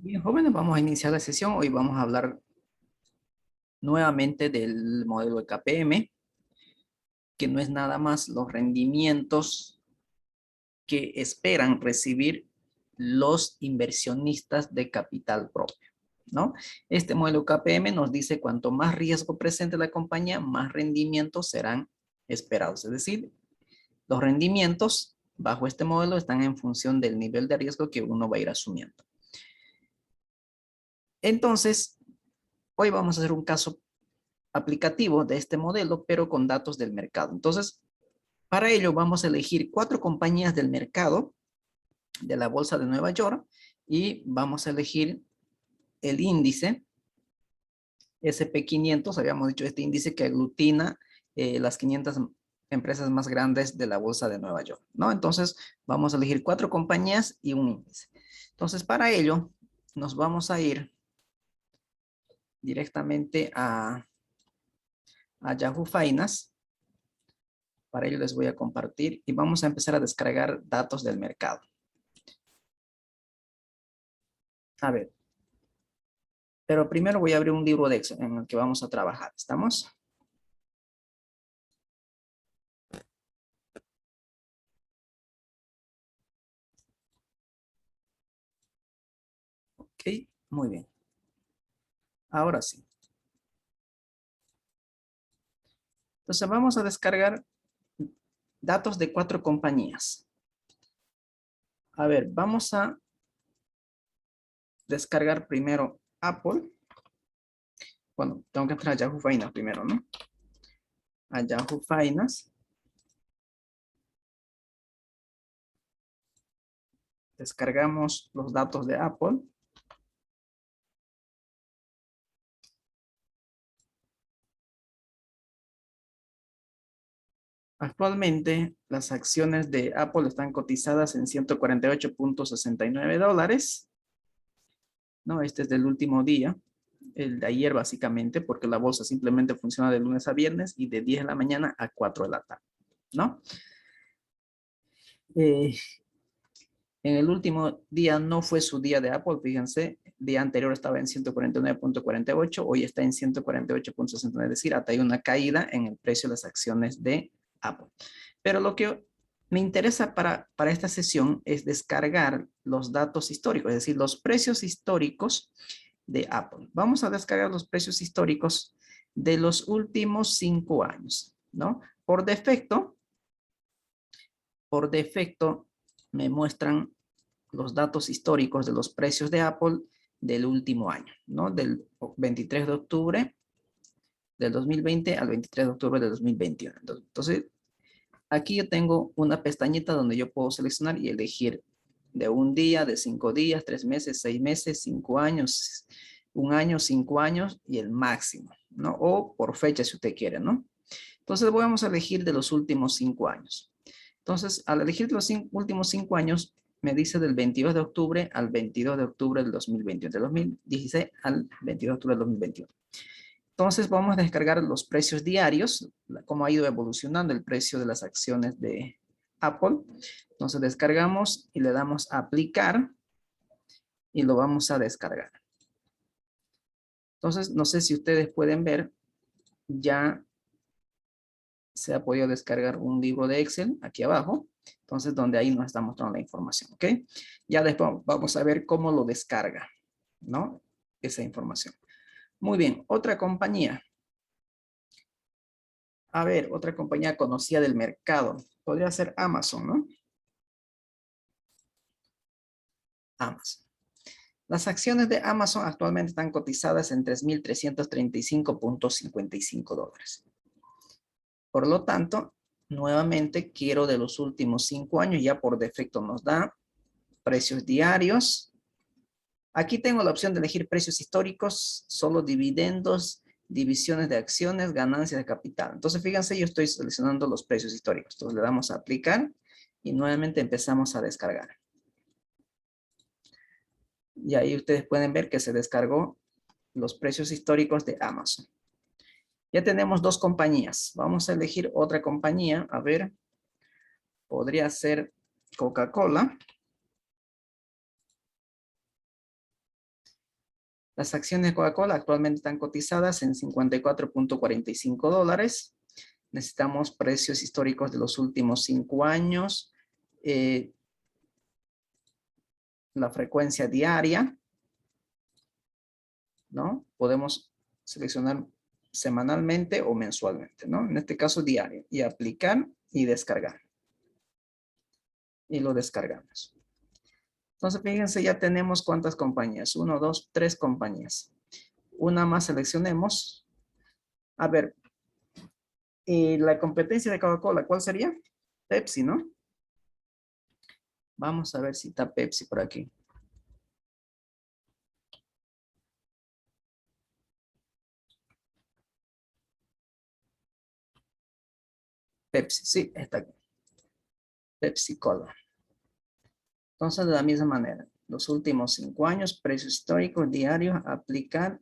Bien, jóvenes, vamos a iniciar la sesión. Hoy vamos a hablar nuevamente del modelo de KPM, que no es nada más los rendimientos que esperan recibir los inversionistas de capital propio, ¿no? Este modelo KPM nos dice cuanto más riesgo presente la compañía, más rendimientos serán esperados. Es decir, los rendimientos bajo este modelo están en función del nivel de riesgo que uno va a ir asumiendo. Entonces, hoy vamos a hacer un caso aplicativo de este modelo, pero con datos del mercado. Entonces, para ello vamos a elegir 4 compañías del mercado de la Bolsa de Nueva York y vamos a elegir el índice SP500. Habíamos dicho este índice que aglutina las 500 empresas más grandes de la Bolsa de Nueva York, ¿no? Entonces, vamos a elegir 4 compañías y un índice. Entonces, para ello, nos vamos a ir directamente a Yahoo Finance. Para ello les voy a compartir y vamos a empezar a descargar datos del mercado. A ver, pero primero voy a abrir un libro de Excel en el que vamos a trabajar. ¿Estamos? Ok, muy bien. Ahora sí. Entonces vamos a descargar datos de 4 compañías. A ver, vamos a descargar primero Apple. Bueno, tengo que entrar a Yahoo Finance primero, ¿no? A Yahoo Finance. Descargamos los datos de Apple. Actualmente, las acciones de Apple están cotizadas en $148.69, ¿no? Este es del último día, el de ayer básicamente, porque la bolsa simplemente funciona de lunes a viernes y de 10 de la mañana a 4 de la tarde, ¿no? Eh, en el último día no fue su día de Apple, fíjense, el día anterior estaba en 149.48, hoy está en 148.69, es decir, hasta hay una caída en el precio de las acciones de Apple. Pero lo que me interesa para esta sesión es descargar los datos históricos, es decir, los precios históricos de Apple. Vamos a descargar los precios históricos de los últimos 5 años, ¿no? Por defecto me muestran los datos históricos de los precios de Apple del último año, ¿no? Del 23 de octubre del 2020 al 23 de octubre del 2021. Entonces, aquí yo tengo una pestañita donde yo puedo seleccionar y elegir de un día, de 5 días, 3 meses, 6 meses, 5 años, un año, 5 años y el máximo, ¿no? O por fecha si usted quiere, ¿no? Entonces vamos a elegir de los últimos 5 años. Entonces, al elegir los últimos 5 años, me dice del 22 de octubre al 22 de octubre del 2021, del 2016 al 22 de octubre del 2021. Entonces, vamos a descargar los precios diarios, cómo ha ido evolucionando el precio de las acciones de Apple. Entonces, descargamos y le damos a aplicar y lo vamos a descargar. Entonces, no sé si ustedes pueden ver, ya se ha podido descargar un libro de Excel aquí abajo. Entonces, donde ahí nos está mostrando la información, ¿ok? Ya después vamos a ver cómo lo descarga, ¿no? Esa información. Muy bien, otra compañía. A ver, otra compañía conocida del mercado. Podría ser Amazon, ¿no? Amazon. Las acciones de Amazon actualmente están cotizadas en $3,335.55. Por lo tanto, nuevamente quiero de los últimos 5 años, ya por defecto nos da precios diarios. Aquí tengo la opción de elegir precios históricos, solo dividendos, divisiones de acciones, ganancias de capital. Entonces, fíjense, yo estoy seleccionando los precios históricos. Entonces, le damos a aplicar y nuevamente empezamos a descargar. Y ahí ustedes pueden ver que se descargó los precios históricos de Amazon. Ya tenemos 2 compañías. Vamos a elegir otra compañía. A ver, podría ser Coca-Cola. Las acciones de Coca-Cola actualmente están cotizadas en $54.45. Necesitamos precios históricos de los últimos 5 años. La frecuencia diaria, ¿no? Podemos seleccionar semanalmente o mensualmente, ¿no? En este caso diario. Y aplicar y descargar. Y lo descargamos. Entonces, fíjense, ya tenemos cuántas compañías. 1, 2, 3 compañías. Una más seleccionemos. A ver, y la competencia de Coca-Cola, ¿cuál sería? Pepsi, ¿no? Vamos a ver si está Pepsi por aquí. Pepsi, sí, está aquí. Pepsi Cola. Entonces, de la misma manera, los últimos 5 años, precios históricos diarios, aplicar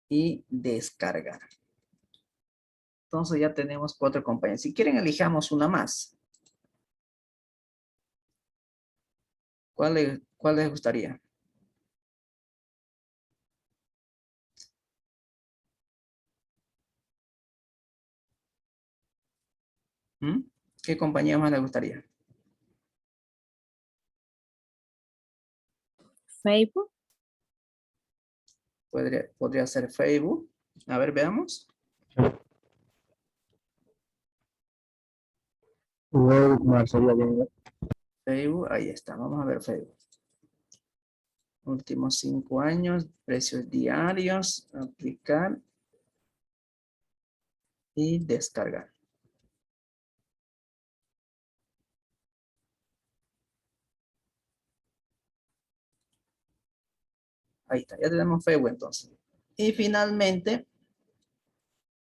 y descargar. Entonces ya tenemos 4 compañías. Si quieren, elijamos una más. ¿Cuál les gustaría? ¿Mm? ¿Qué compañía más les gustaría? Facebook. Podría ser Facebook. A ver, veamos. Facebook, ahí está. Vamos a ver Facebook. Últimos 5 años, precios diarios, aplicar y descargar. Ahí está, ya tenemos Facebook entonces. Y finalmente,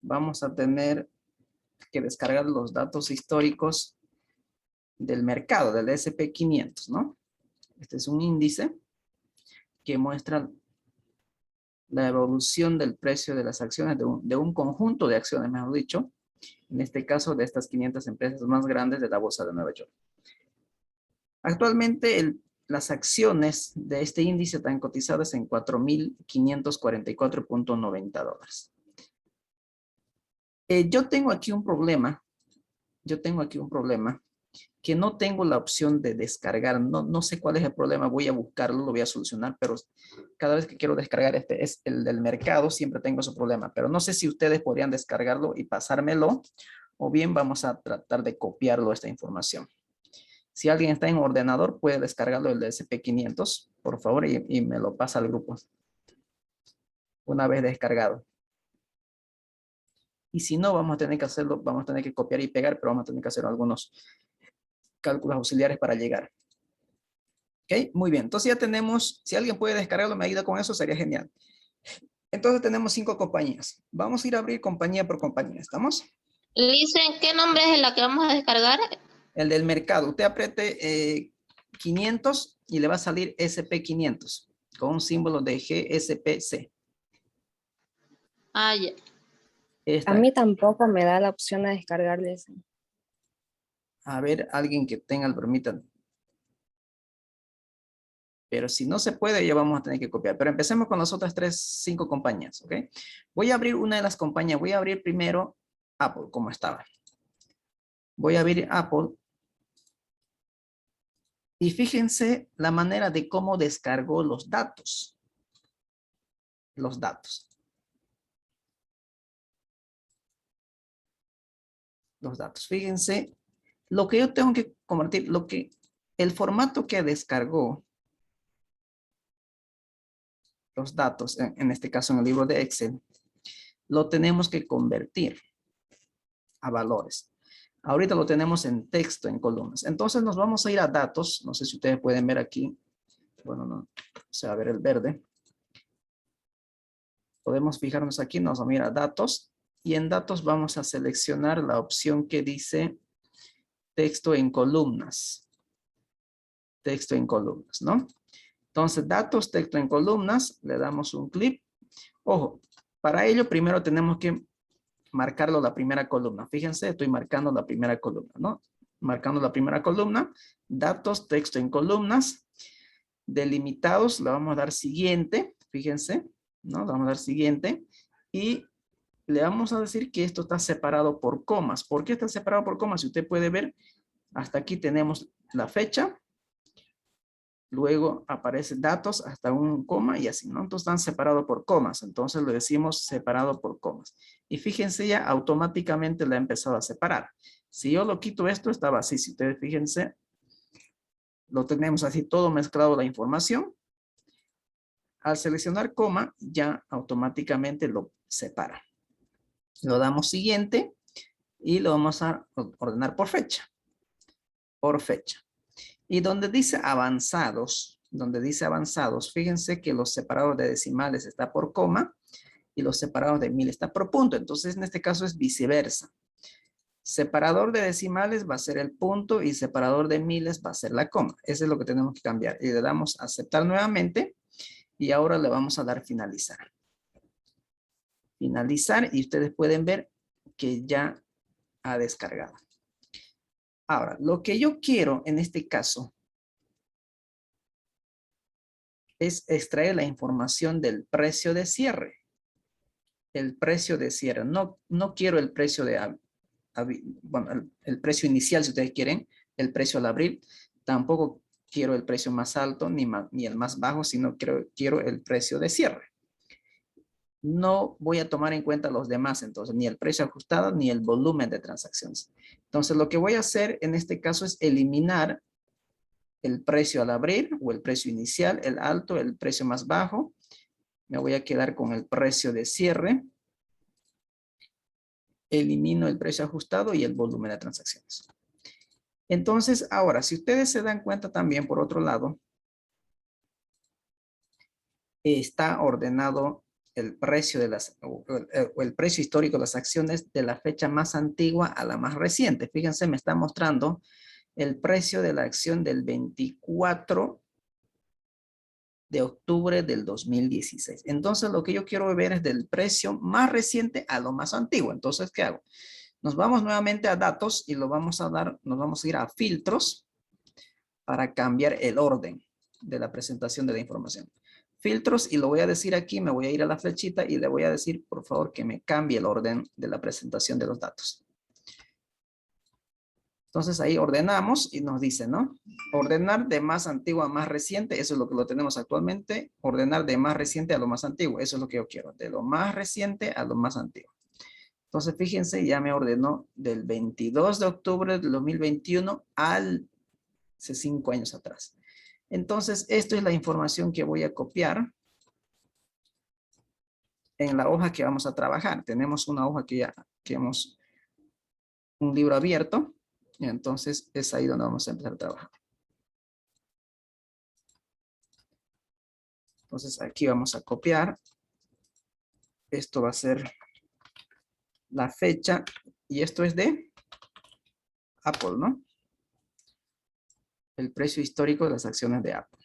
vamos a tener que descargar los datos históricos del mercado, del S&P 500, ¿no? Este es un índice que muestra la evolución del precio de las acciones de un conjunto de acciones, mejor dicho, en este caso de estas 500 empresas más grandes de la Bolsa de Nueva York. Actualmente las acciones de este índice están cotizadas en $4,544.90. Yo tengo aquí un problema que no tengo la opción de descargar. No sé cuál es el problema, voy a buscarlo, lo voy a solucionar, pero cada vez que quiero descargar este es el del mercado, siempre tengo ese problema, pero no sé si ustedes podrían descargarlo y pasármelo, o bien vamos a tratar de copiarlo esta información. Si alguien está en ordenador, puede descargarlo el de SP500, por favor, y me lo pasa al grupo una vez descargado. Y si no, vamos a tener que hacerlo, vamos a tener que copiar y pegar, pero vamos a tener que hacer algunos cálculos auxiliares para llegar. ¿Ok? Muy bien. Entonces ya tenemos, si alguien puede descargarlo, me ayuda con eso, sería genial. Entonces tenemos 5 compañías. Vamos a ir a abrir compañía por compañía. ¿Estamos? Dicen, ¿qué nombre es la que vamos a descargar? El del mercado. Usted apriete 500 y le va a salir SP500 con un símbolo de GSPC. Ah, ya. A mí tampoco me da la opción de descargarles. A ver, alguien que tenga el permita. Pero si no se puede, ya vamos a tener que copiar. Pero empecemos con las otras 5 compañías, ¿ok? Voy a abrir una de las compañías. Voy a abrir primero Apple, como estaba. Voy a abrir Apple. Y fíjense la manera de cómo descargó los datos. Los datos. Los datos. Fíjense lo que yo tengo que convertir, el formato que descargó los datos, en este caso en el libro de Excel, lo tenemos que convertir a valores. Ahorita lo tenemos en texto, en columnas. Entonces nos vamos a ir a datos. No sé si ustedes pueden ver aquí. Bueno, no se va a ver el verde. Podemos fijarnos aquí, nos vamos a ir a datos. Y en datos vamos a seleccionar la opción que dice texto en columnas. Texto en columnas, ¿no? Entonces, datos, texto en columnas, le damos un clic. Ojo, para ello primero tenemos que marcarlo la primera columna. Fíjense, estoy marcando la primera columna, ¿no? Marcando la primera columna, datos, texto en columnas. Delimitados, le vamos a dar siguiente, fíjense, ¿no? Le vamos a dar siguiente y le vamos a decir que esto está separado por comas. ¿Por qué está separado por comas? Si usted puede ver, hasta aquí tenemos la fecha, luego aparece datos hasta un coma y así, ¿no? Entonces están separados por comas, entonces le decimos separado por comas. Y fíjense ya, automáticamente le ha empezado a separar. Si yo lo quito esto, estaba así, si ustedes fíjense, lo tenemos así todo mezclado la información. Al seleccionar coma, ya automáticamente lo separa. Lo damos siguiente y lo vamos a ordenar por fecha. Por fecha. Y donde dice avanzados, fíjense que los separados de decimales está por coma y los separados de mil está por punto. Entonces, en este caso es viceversa. Separador de decimales va a ser el punto y separador de miles va a ser la coma. Eso es lo que tenemos que cambiar. Y le damos a aceptar nuevamente y ahora le vamos a dar finalizar. Finalizar y ustedes pueden ver que ya ha descargado. Ahora, lo que yo quiero en este caso es extraer la información del precio de cierre. El precio de cierre. No quiero el precio de, bueno, el precio inicial si ustedes quieren, el precio al abrir. Tampoco quiero el precio más alto ni el más bajo, sino quiero el precio de cierre. No voy a tomar en cuenta los demás, entonces, ni el precio ajustado ni el volumen de transacciones. Entonces, lo que voy a hacer en este caso es eliminar el precio al abrir o el precio inicial, el alto, el precio más bajo. Me voy a quedar con el precio de cierre. Elimino el precio ajustado y el volumen de transacciones. Entonces, ahora, si ustedes se dan cuenta también, por otro lado, está ordenado el precio de el precio histórico de las acciones de la fecha más antigua a la más reciente. Fíjense, me está mostrando el precio de la acción del 24 de octubre del 2016. Entonces, lo que yo quiero ver es del precio más reciente a lo más antiguo. Entonces, ¿qué hago? Nos vamos nuevamente a datos y nos vamos a ir a filtros para cambiar el orden de la presentación de la información. Filtros, y lo voy a decir aquí, me voy a ir a la flechita y le voy a decir, por favor, que me cambie el orden de la presentación de los datos. Entonces ahí ordenamos y nos dice, ¿no? Ordenar de más antiguo a más reciente, eso es lo que lo tenemos actualmente. Ordenar de más reciente a lo más antiguo, eso es lo que yo quiero, de lo más reciente a lo más antiguo. Entonces fíjense, ya me ordenó del 22 de octubre del 2021 hace 5 años atrás. Entonces, esto es la información que voy a copiar en la hoja que vamos a trabajar. Tenemos una hoja un libro abierto, y entonces es ahí donde vamos a empezar a trabajar. Entonces, aquí vamos a copiar. Esto va a ser la fecha, y esto es de Apple, ¿no? El precio histórico de las acciones de Apple.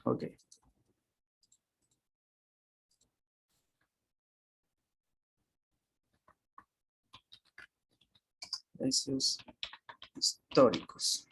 Ok. Precios históricos.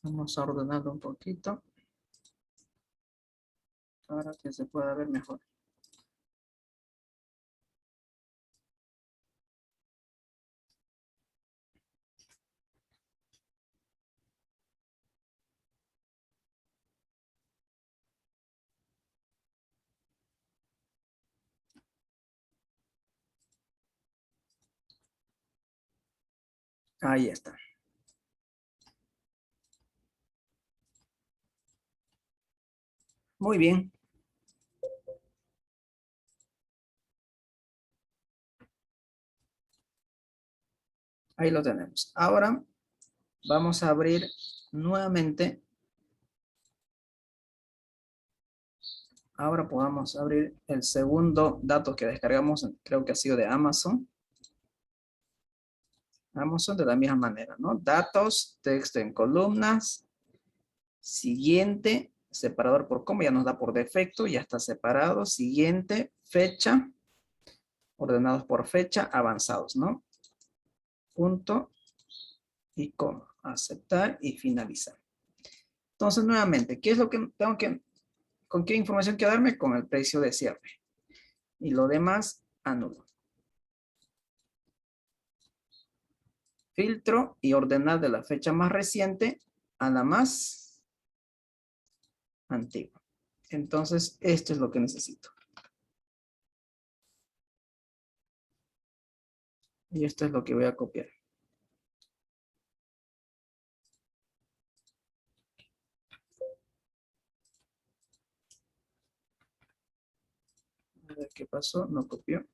Vamos a ordenarlo un poquito para que se pueda ver mejor. Ahí está. Muy bien. Ahí lo tenemos. Ahora vamos a abrir nuevamente. Ahora podamos abrir el segundo dato que descargamos. Creo que ha sido de Amazon. Amazon de la misma manera, ¿no? Datos, texto en columnas. Siguiente, separador por coma, ya nos da por defecto, ya está separado. Siguiente, fecha, ordenados por fecha, avanzados, ¿no? Punto y coma. Aceptar y finalizar. Entonces, nuevamente, ¿qué es lo que tengo que, con qué información quedarme? Con el precio de cierre. Y lo demás, anulo. Filtro y ordenar de la fecha más reciente a la más antigua. Entonces, esto es lo que necesito. Y esto es lo que voy a copiar. A ver qué pasó, no copió.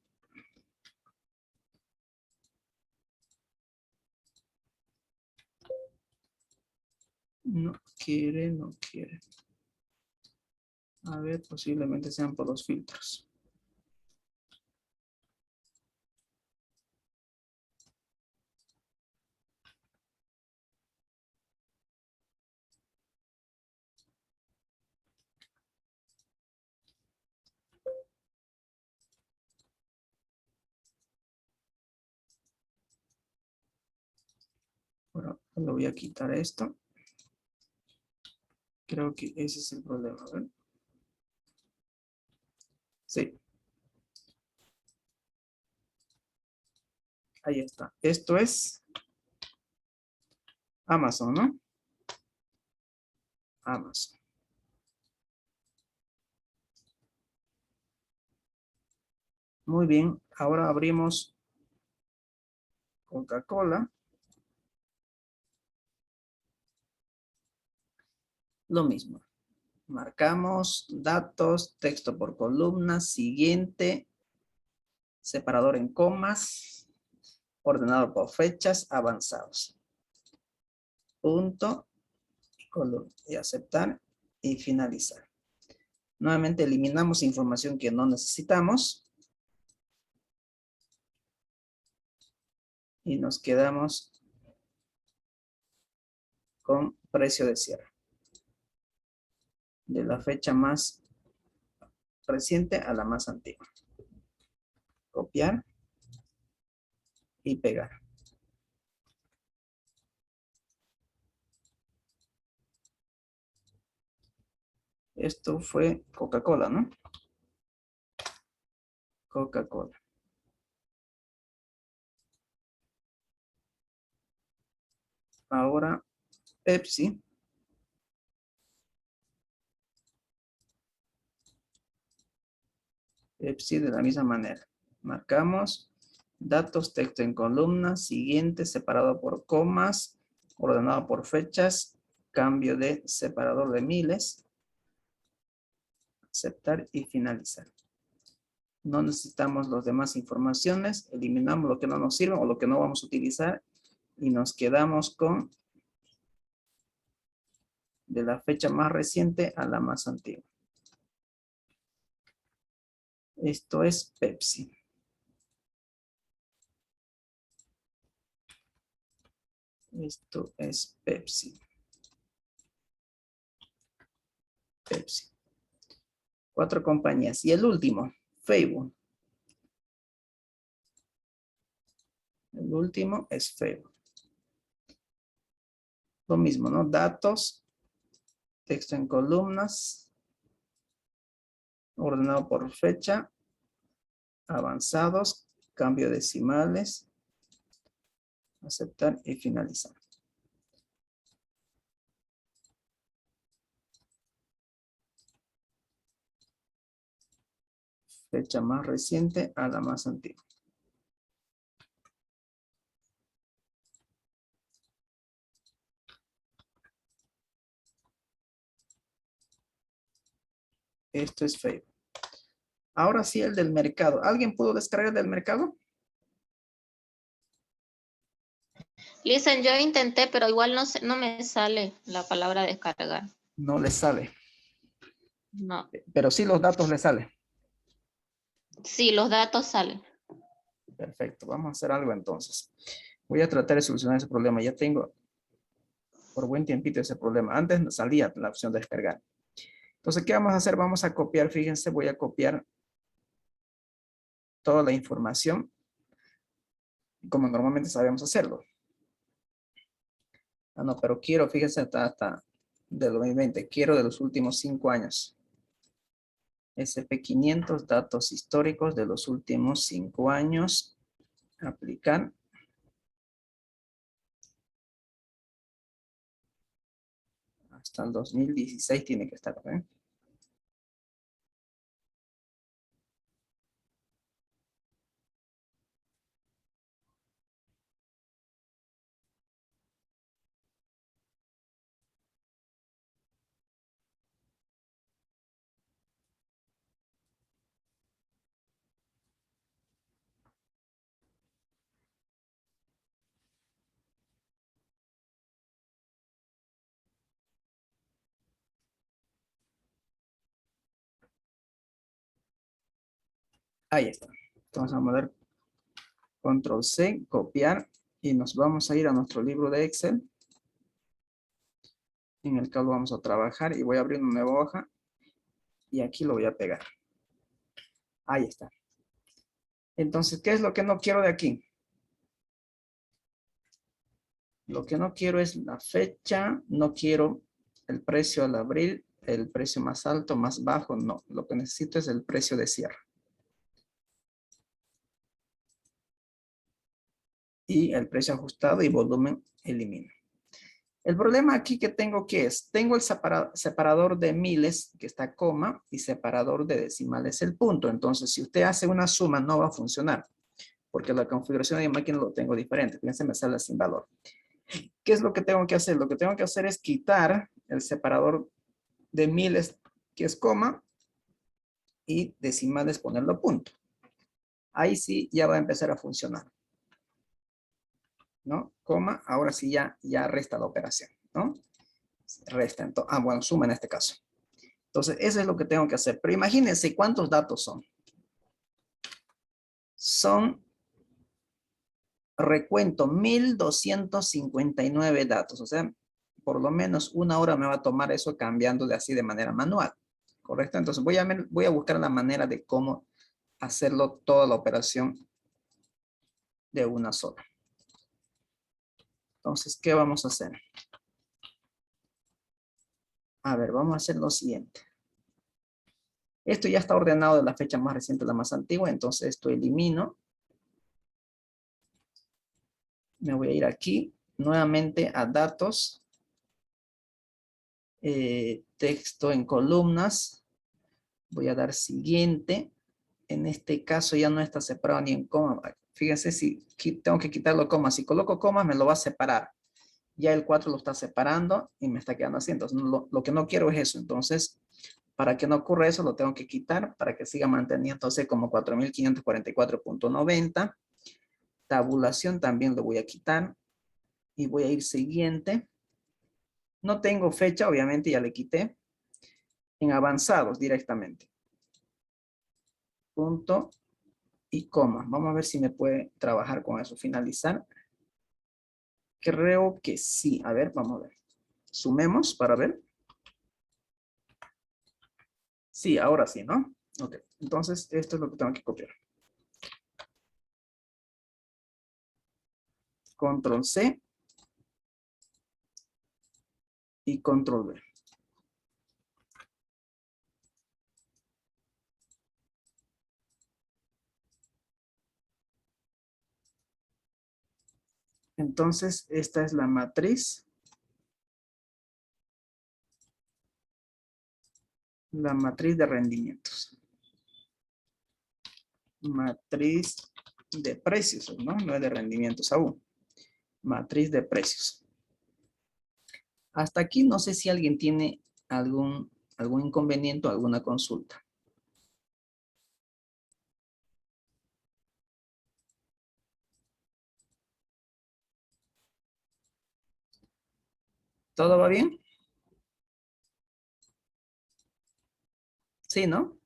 No quiere, no quiere. A ver, posiblemente sean por los filtros. Bueno, le voy a quitar esto. Creo que ese es el problema. A ver. Sí. Ahí está. Esto es Amazon, ¿no? Amazon. Muy bien. Ahora abrimos Coca-Cola. Lo mismo. Marcamos datos, texto por columna, siguiente, separador en comas, ordenado por fechas, avanzados. Punto y columna. Y aceptar y finalizar. Nuevamente eliminamos información que no necesitamos. Y nos quedamos con precio de cierre. De la fecha más reciente a la más antigua. Copiar y pegar. Esto fue Coca-Cola, ¿no? Coca-Cola. Ahora Pepsi. Pepsi de la misma manera. Marcamos datos, texto en columnas, siguiente, separado por comas, ordenado por fechas, cambio de separador de miles, aceptar y finalizar. No necesitamos las demás informaciones, eliminamos lo que no nos sirve o lo que no vamos a utilizar y nos quedamos con de la fecha más reciente a la más antigua. Esto es Pepsi. Esto es Pepsi. Pepsi. 4 compañías. Y el último, Facebook. El último es Facebook. Lo mismo, ¿no? Datos, texto en columnas, ordenado por fecha, avanzados, cambio de decimales, aceptar y finalizar. Fecha más reciente a la más antigua. Esto es Facebook. Ahora sí el del mercado. ¿Alguien pudo descargar del mercado? Listen, yo intenté, pero igual no me sale la palabra descargar. No le sale. No. Pero sí los datos le salen. Sí, los datos salen. Perfecto. Vamos a hacer algo entonces. Voy a tratar de solucionar ese problema. Ya tengo por buen tiempito ese problema. Antes no salía la opción de descargar. Entonces, ¿qué vamos a hacer? Vamos a copiar. Fíjense, voy a copiar toda la información como normalmente sabemos hacerlo. Ah, no, pero quiero, fíjense, hasta del 2020. Quiero de los últimos 5 años. SP500, datos históricos de los últimos 5 años. Aplicar. Hasta el 2016 tiene que estar, ¿eh? Ahí está. Entonces vamos a dar Control C, copiar, y nos vamos a ir a nuestro libro de Excel, en el cual vamos a trabajar, y voy a abrir una nueva hoja, y aquí lo voy a pegar. Ahí está. Entonces, ¿qué es lo que no quiero de aquí? Lo que no quiero es la fecha, no quiero el precio al abril, el precio más alto, más bajo, no. Lo que necesito es el precio de cierre. Y el precio ajustado y volumen elimino. El problema aquí que tengo, ¿qué es? Tengo el separador de miles, que está coma, y separador de decimales, el punto. Entonces, si usted hace una suma, no va a funcionar, porque la configuración de mi máquina lo tengo diferente. Fíjense, me sale sin valor. ¿Qué es lo que tengo que hacer? Lo que tengo que hacer es quitar el separador de miles, que es coma, y decimales ponerlo punto. Ahí sí ya va a empezar a funcionar, ¿no? Coma, ahora sí ya resta la operación, ¿no? Resta, entonces, bueno, suma en este caso. Entonces, eso es lo que tengo que hacer. Pero imagínense cuántos datos son. Son, recuento, 1259 datos. O sea, por lo menos 1 hora me va a tomar eso cambiándole así de manera manual. ¿Correcto? Entonces, voy a buscar la manera de cómo hacerlo toda la operación de una sola. Entonces, ¿qué vamos a hacer? A ver, vamos a hacer lo siguiente. Esto ya está ordenado de la fecha más reciente a la más antigua, entonces esto elimino. Me voy a ir aquí, nuevamente a datos, texto en columnas. Voy a dar siguiente. En este caso ya no está separado ni en coma. Fíjense si tengo que quitarlo coma. Si coloco comas me lo va a separar. Ya el 4 lo está separando y me está quedando así. Entonces lo que no quiero es eso. Entonces, para que no ocurra eso, lo tengo que quitar para que siga manteniéndose como 4544.90. Tabulación también lo voy a quitar. Y voy a ir siguiente. No tengo fecha, obviamente ya le quité. En avanzados directamente. Punto y coma. Vamos a ver si me puede trabajar con eso. Finalizar. Creo que sí. A ver, vamos a ver. Sumemos para ver. Sí, ahora sí, ¿no? Ok. Entonces, esto es lo que tengo que copiar. Control C. Y Control V. Entonces, esta es la matriz. La matriz de rendimientos. Matriz de precios, ¿no? No es de rendimientos aún. Matriz de precios. Hasta aquí no sé si alguien tiene algún ¿Algún inconveniente o alguna consulta? ¿Todo va bien? Sí, ¿no?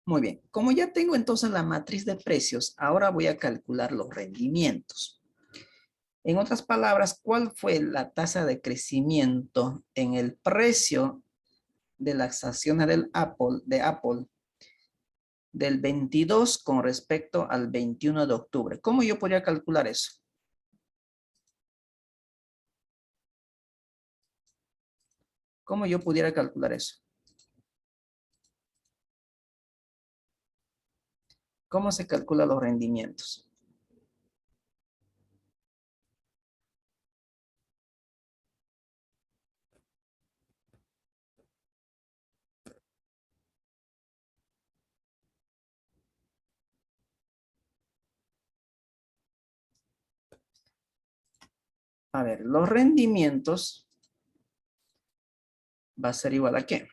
Muy bien. Como ya tengo entonces la matriz de precios, ahora voy a calcular los rendimientos. En otras palabras, ¿cuál fue la tasa de crecimiento en el precio de las acciones de Apple del 22 con respecto al 21 de octubre? ¿Cómo yo podría calcular eso? ¿Cómo yo pudiera calcular eso? ¿Cómo se calculan los rendimientos? A ver, los rendimientos va a ser igual a ¿qué?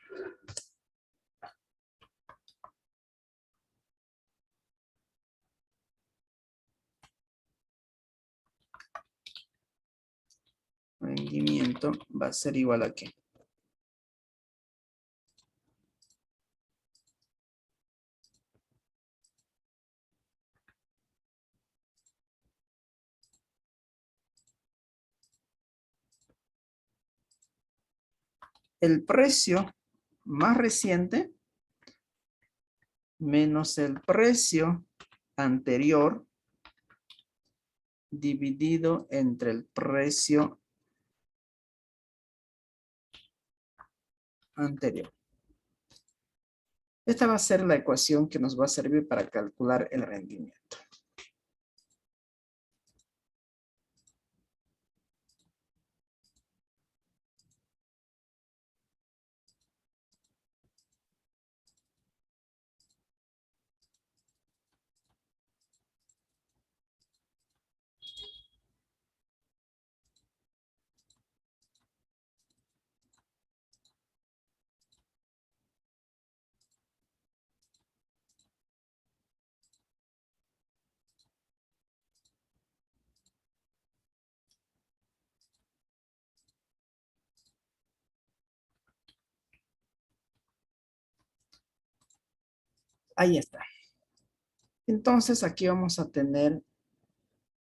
Rendimiento va a ser igual a ¿qué? El precio más reciente menos el precio anterior dividido entre el precio anterior. Esta va a ser la ecuación que nos va a servir para calcular el rendimiento. Ahí está. Entonces aquí vamos a tener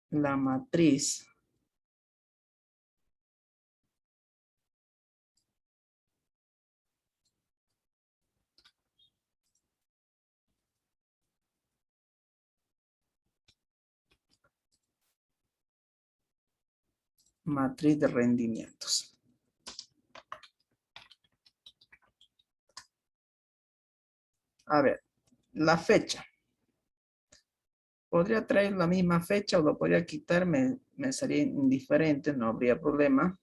la matriz de rendimientos. A ver, la fecha. Podría traer la misma fecha o lo podría quitar, me sería indiferente, no habría problema.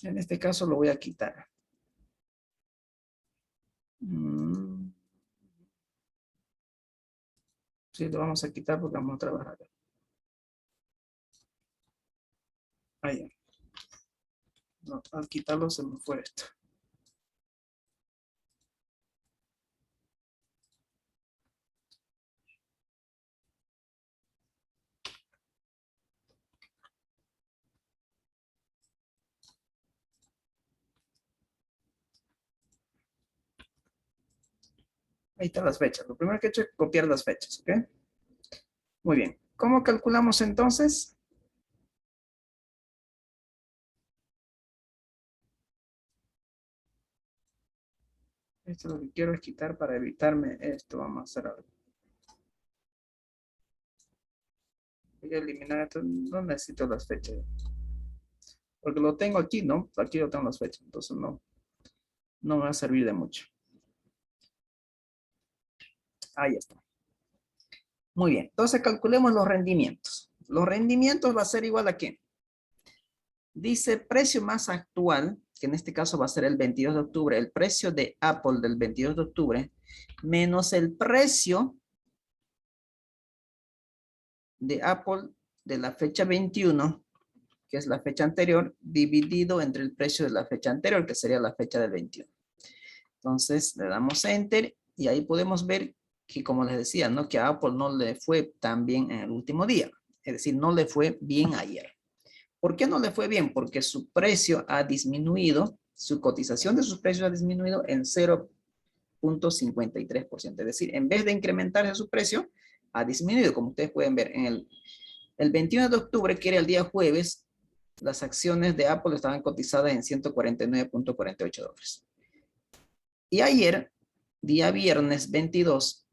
En este caso lo voy a quitar. Sí, lo vamos a quitar porque vamos a trabajar. Ahí. No, al quitarlo se me fue esto. Ahí están las fechas. Lo primero que he hecho es copiar las fechas, ¿ok? Muy bien. ¿Cómo calculamos entonces? Esto lo que quiero es quitar para evitarme esto. Vamos a hacer algo. Voy a eliminar esto. No necesito las fechas. Porque lo tengo aquí, ¿no? Aquí yo tengo las fechas. Entonces no me va a servir de mucho. Ahí está. Muy bien. Entonces calculemos los rendimientos. Los rendimientos va a ser igual a ¿qué? Dice precio más actual, que en este caso va a ser el 22 de octubre, el precio de Apple del 22 de octubre, menos el precio de Apple de la fecha 21, que es la fecha anterior, dividido entre el precio de la fecha anterior, que sería la fecha del 21. Entonces le damos Enter y ahí podemos ver que, como les decía, ¿no? Que a Apple no le fue tan bien en el último día. Es decir, no le fue bien ayer. ¿Por qué no le fue bien? Porque su precio ha disminuido, su cotización de sus precios ha disminuido en 0.53%. Es decir, en vez de incrementarse su precio, ha disminuido, como ustedes pueden ver. En el 21 de octubre, que era el día jueves, las acciones de Apple estaban cotizadas en $149.48. Y ayer, día viernes 22,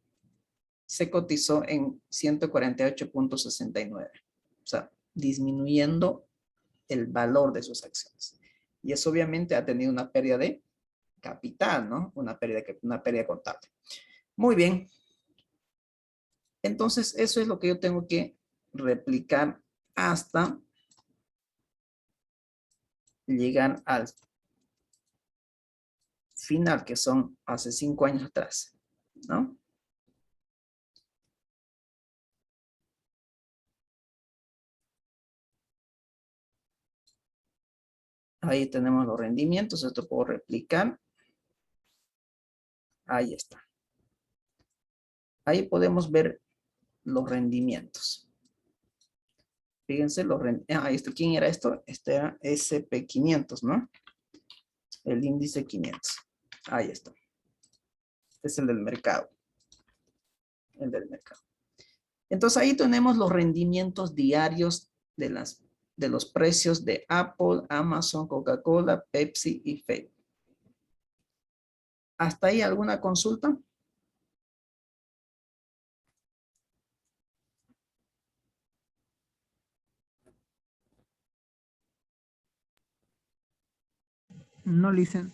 se cotizó en 148.69. O sea, disminuyendo el valor de sus acciones. Y eso obviamente ha tenido una pérdida de capital, ¿no? Una pérdida contable. Muy bien. Entonces, eso es lo que yo tengo que replicar hasta llegar al final, que son hace 5 años atrás, ¿no? Ahí tenemos los rendimientos, esto puedo replicar. Ahí está. Ahí podemos ver los rendimientos. Fíjense, ¿quién era esto? Este era SP500, ¿no? El índice 500. Ahí está. Este es el del mercado. El del mercado. Entonces ahí tenemos los rendimientos diarios de los precios de Apple, Amazon, Coca-Cola, Pepsi y Facebook. ¿Hasta ahí alguna consulta? No, listen.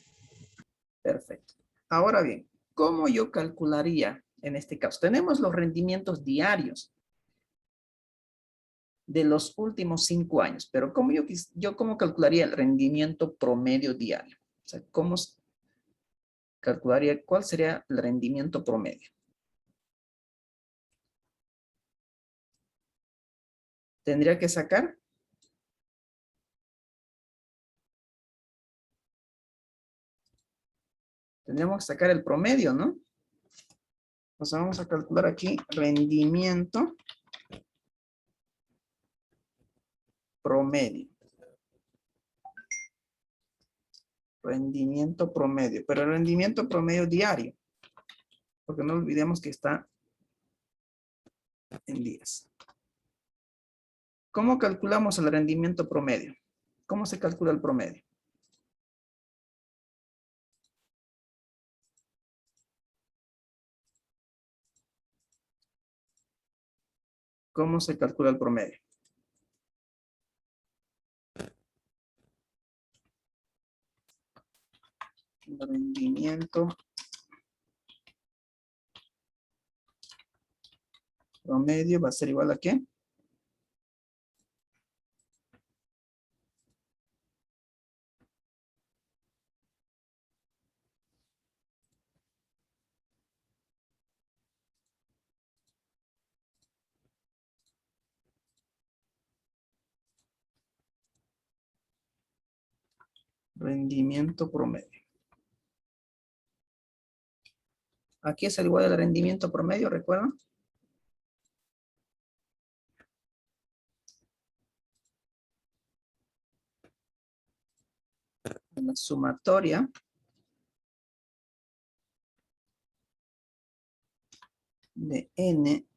Perfecto. Ahora bien, ¿cómo yo calcularía en este caso? Tenemos los rendimientos diarios de los últimos 5 años, pero ¿cómo cómo calcularía el rendimiento promedio diario? O sea, ¿cómo calcularía cuál sería el rendimiento promedio? Tendría que sacar tendríamos que sacar el promedio, ¿no? O sea, vamos a calcular aquí rendimiento promedio. Rendimiento promedio, pero el rendimiento promedio diario, porque no olvidemos que está en días. ¿Cómo calculamos el rendimiento promedio? ¿Cómo se calcula el promedio? ¿Cómo se calcula el promedio? El rendimiento promedio va a ser igual a ¿qué? Rendimiento promedio. Aquí es igual al rendimiento promedio, ¿recuerdan? La sumatoria de n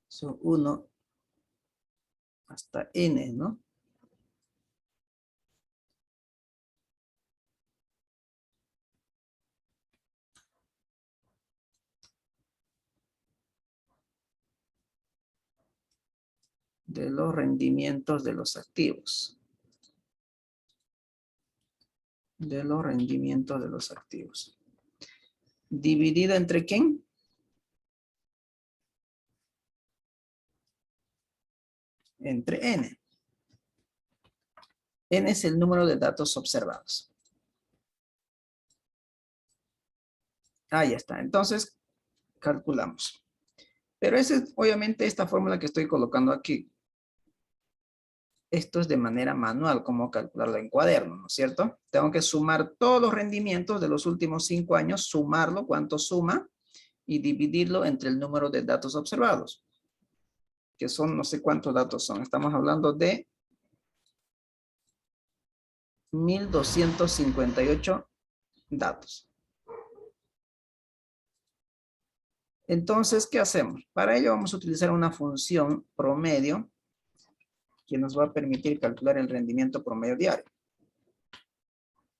son 1 hasta n, ¿no? De los rendimientos de los activos. De los rendimientos de los activos. ¿Dividido entre quién? Entre n. N es el número de datos observados. Ahí está. Entonces, calculamos. Pero esa es obviamente esta fórmula que estoy colocando aquí. esto es de manera manual, como calcularlo en cuaderno, ¿no es cierto? Tengo que sumar todos los rendimientos de los últimos 5 años, sumarlo, cuánto suma, y dividirlo entre el número de datos observados, que son no sé cuántos datos son. Estamos hablando de 1258 datos. Entonces, ¿qué hacemos? Para ello vamos a utilizar una función promedio que nos va a permitir calcular el rendimiento promedio diario.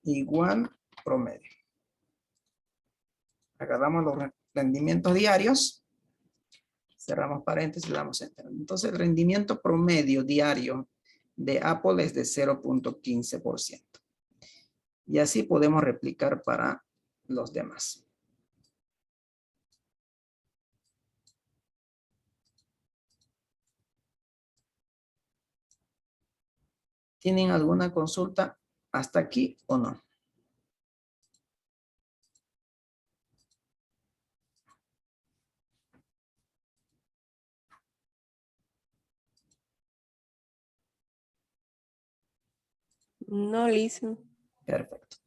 Igual promedio. Agarramos los rendimientos diarios, cerramos paréntesis y le damos enter. Entonces, el rendimiento promedio diario de Apple es de 0.15%. Y así podemos replicar para los demás. ¿Tienen alguna consulta hasta aquí o no? No, listen. Perfecto.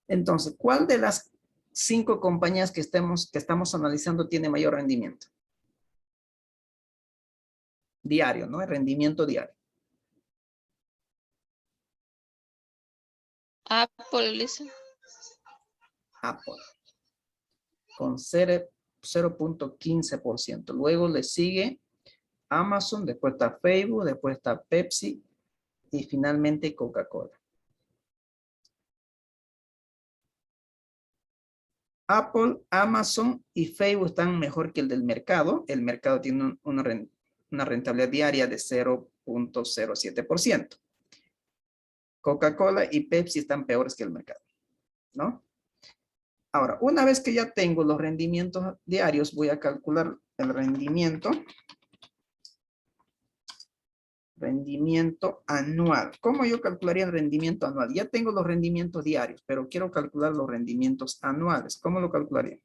Entonces, ¿cuál de las 5 compañías que estamos analizando tiene mayor rendimiento? Diario, ¿no? El rendimiento diario. Apple, listen. Apple. Con 0.15%. Luego le sigue Amazon, después está Facebook, después está Pepsi y finalmente Coca-Cola. Apple, Amazon y Facebook están mejor que el del mercado. El mercado tiene una rentabilidad diaria de 0.07%. Coca-Cola y Pepsi están peores que el mercado, ¿no? Ahora, una vez que ya tengo los rendimientos diarios, voy a calcular el rendimiento anual. ¿Cómo yo calcularía el rendimiento anual? Ya tengo los rendimientos diarios, pero quiero calcular los rendimientos anuales. ¿Cómo lo calcularía?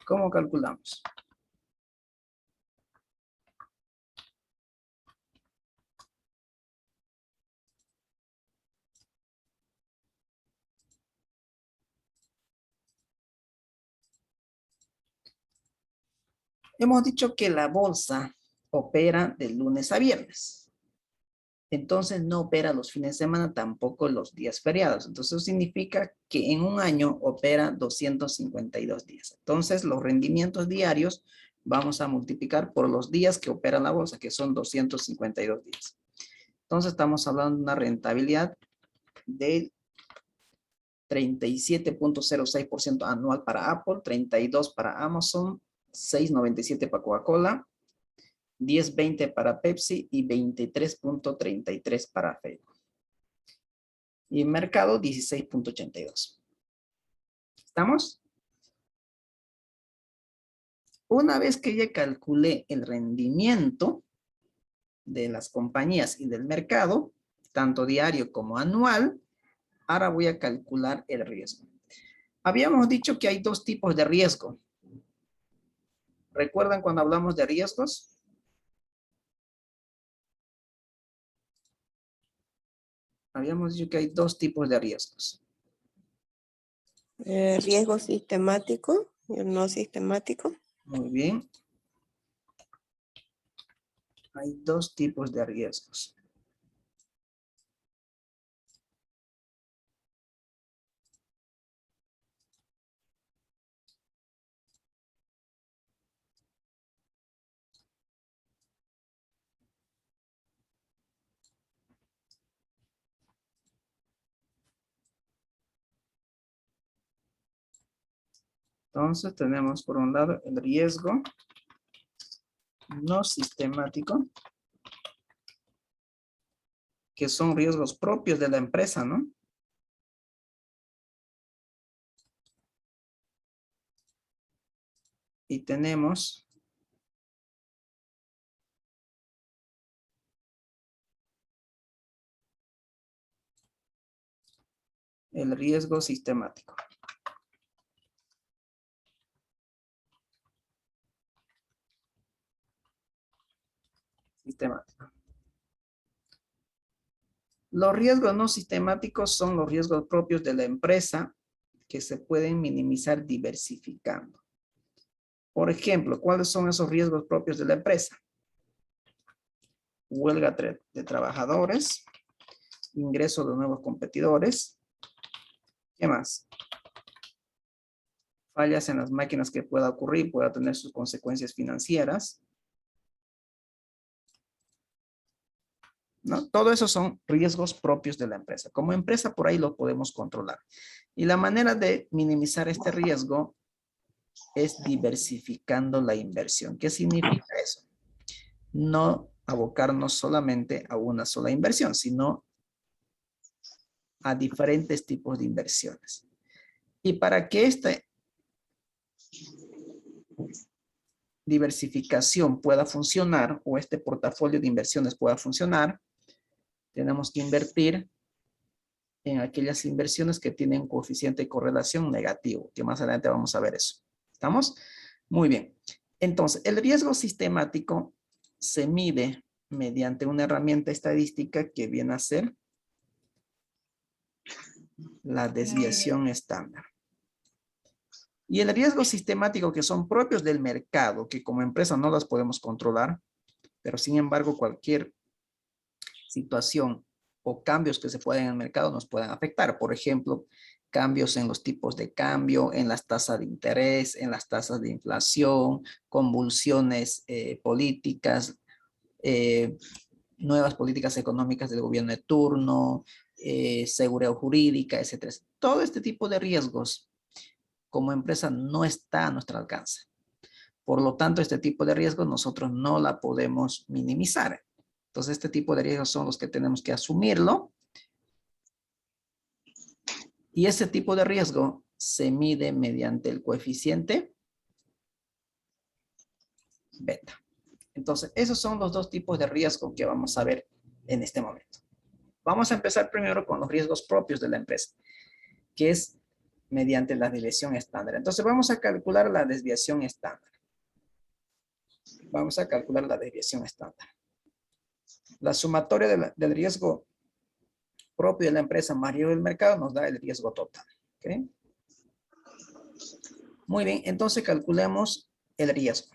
¿Cómo calculamos? Hemos dicho que la bolsa opera de lunes a viernes. Entonces no opera los fines de semana, tampoco los días feriados. Entonces eso significa que en un año opera 252 días. Entonces los rendimientos diarios vamos a multiplicar por los días que opera la bolsa, que son 252 días. Entonces estamos hablando de una rentabilidad del 37.06% anual para Apple, 32 para Amazon, 6.97 para Coca-Cola, 10.20 para Pepsi y 23.33 para Facebook. Y en mercado 16.82. ¿Estamos? Una vez que ya calculé el rendimiento de las compañías y del mercado, tanto diario como anual, ahora voy a calcular el riesgo. Habíamos dicho que hay 2 tipos de riesgo. ¿Recuerdan cuando hablamos de riesgos? Habíamos dicho que hay 2 tipos de riesgos. Riesgo sistemático y el no sistemático. Muy bien. Hay 2 tipos de riesgos. Entonces tenemos por un lado el riesgo no sistemático, que son riesgos propios de la empresa, ¿no? Y tenemos el riesgo sistemático. Los riesgos no sistemáticos son los riesgos propios de la empresa que se pueden minimizar diversificando. Por ejemplo, ¿cuáles son esos riesgos propios de la empresa? Huelga de trabajadores, ingreso de nuevos competidores. ¿Qué más? Fallas en las máquinas que pueda ocurrir, pueda tener sus consecuencias financieras. ¿No? Todo eso son riesgos propios de la empresa. Como empresa, por ahí lo podemos controlar. Y la manera de minimizar este riesgo es diversificando la inversión. ¿Qué significa eso? No abocarnos solamente a una sola inversión, sino a diferentes tipos de inversiones. Y para que esta diversificación pueda funcionar o este portafolio de inversiones pueda funcionar, tenemos que invertir en aquellas inversiones que tienen coeficiente de correlación negativo, que más adelante vamos a ver eso. ¿Estamos? Muy bien. Entonces, el riesgo sistemático se mide mediante una herramienta estadística que viene a ser la desviación estándar. Y el riesgo sistemático que son propios del mercado, que como empresa no las podemos controlar, pero sin embargo cualquier situación o cambios que se pueden en el mercado nos pueden afectar. Por ejemplo, cambios en los tipos de cambio, en las tasas de interés, en las tasas de inflación, convulsiones políticas, nuevas políticas económicas del gobierno de turno, seguridad jurídica, etcétera. Todo este tipo de riesgos como empresa no está a nuestro alcance. Por lo tanto, este tipo de riesgos nosotros no la podemos minimizar. Entonces, este tipo de riesgos son los que tenemos que asumirlo. Y ese tipo de riesgo se mide mediante el coeficiente beta. Entonces, esos son los dos tipos de riesgo que vamos a ver en este momento. Vamos a empezar primero con los riesgos propios de la empresa, que es mediante la desviación estándar. Entonces, vamos a calcular la desviación estándar. Vamos a calcular la desviación estándar. La sumatoria del riesgo propio de la empresa más riesgo del mercado nos da el riesgo total. ¿Okay? Muy bien, entonces calculemos el riesgo.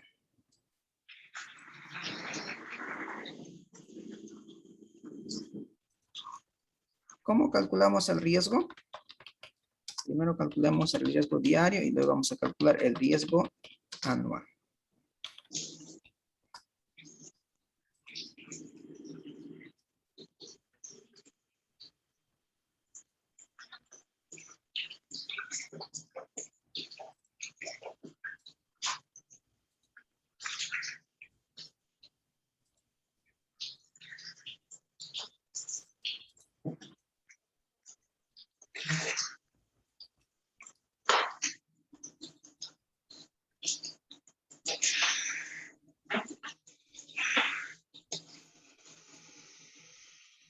¿Cómo calculamos el riesgo? Primero calculamos el riesgo diario y luego vamos a calcular el riesgo anual.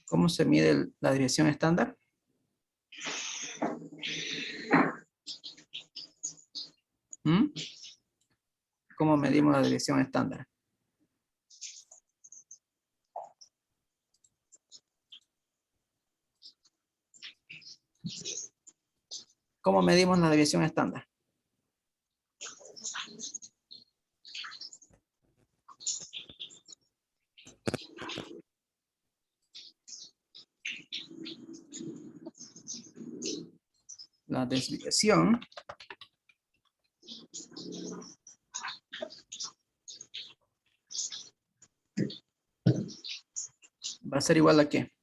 ¿Cómo se mide la desviación estándar? ¿Cómo medimos la desviación estándar? ¿Cómo medimos la desviación estándar? La desviación va a ser igual a ¿qué?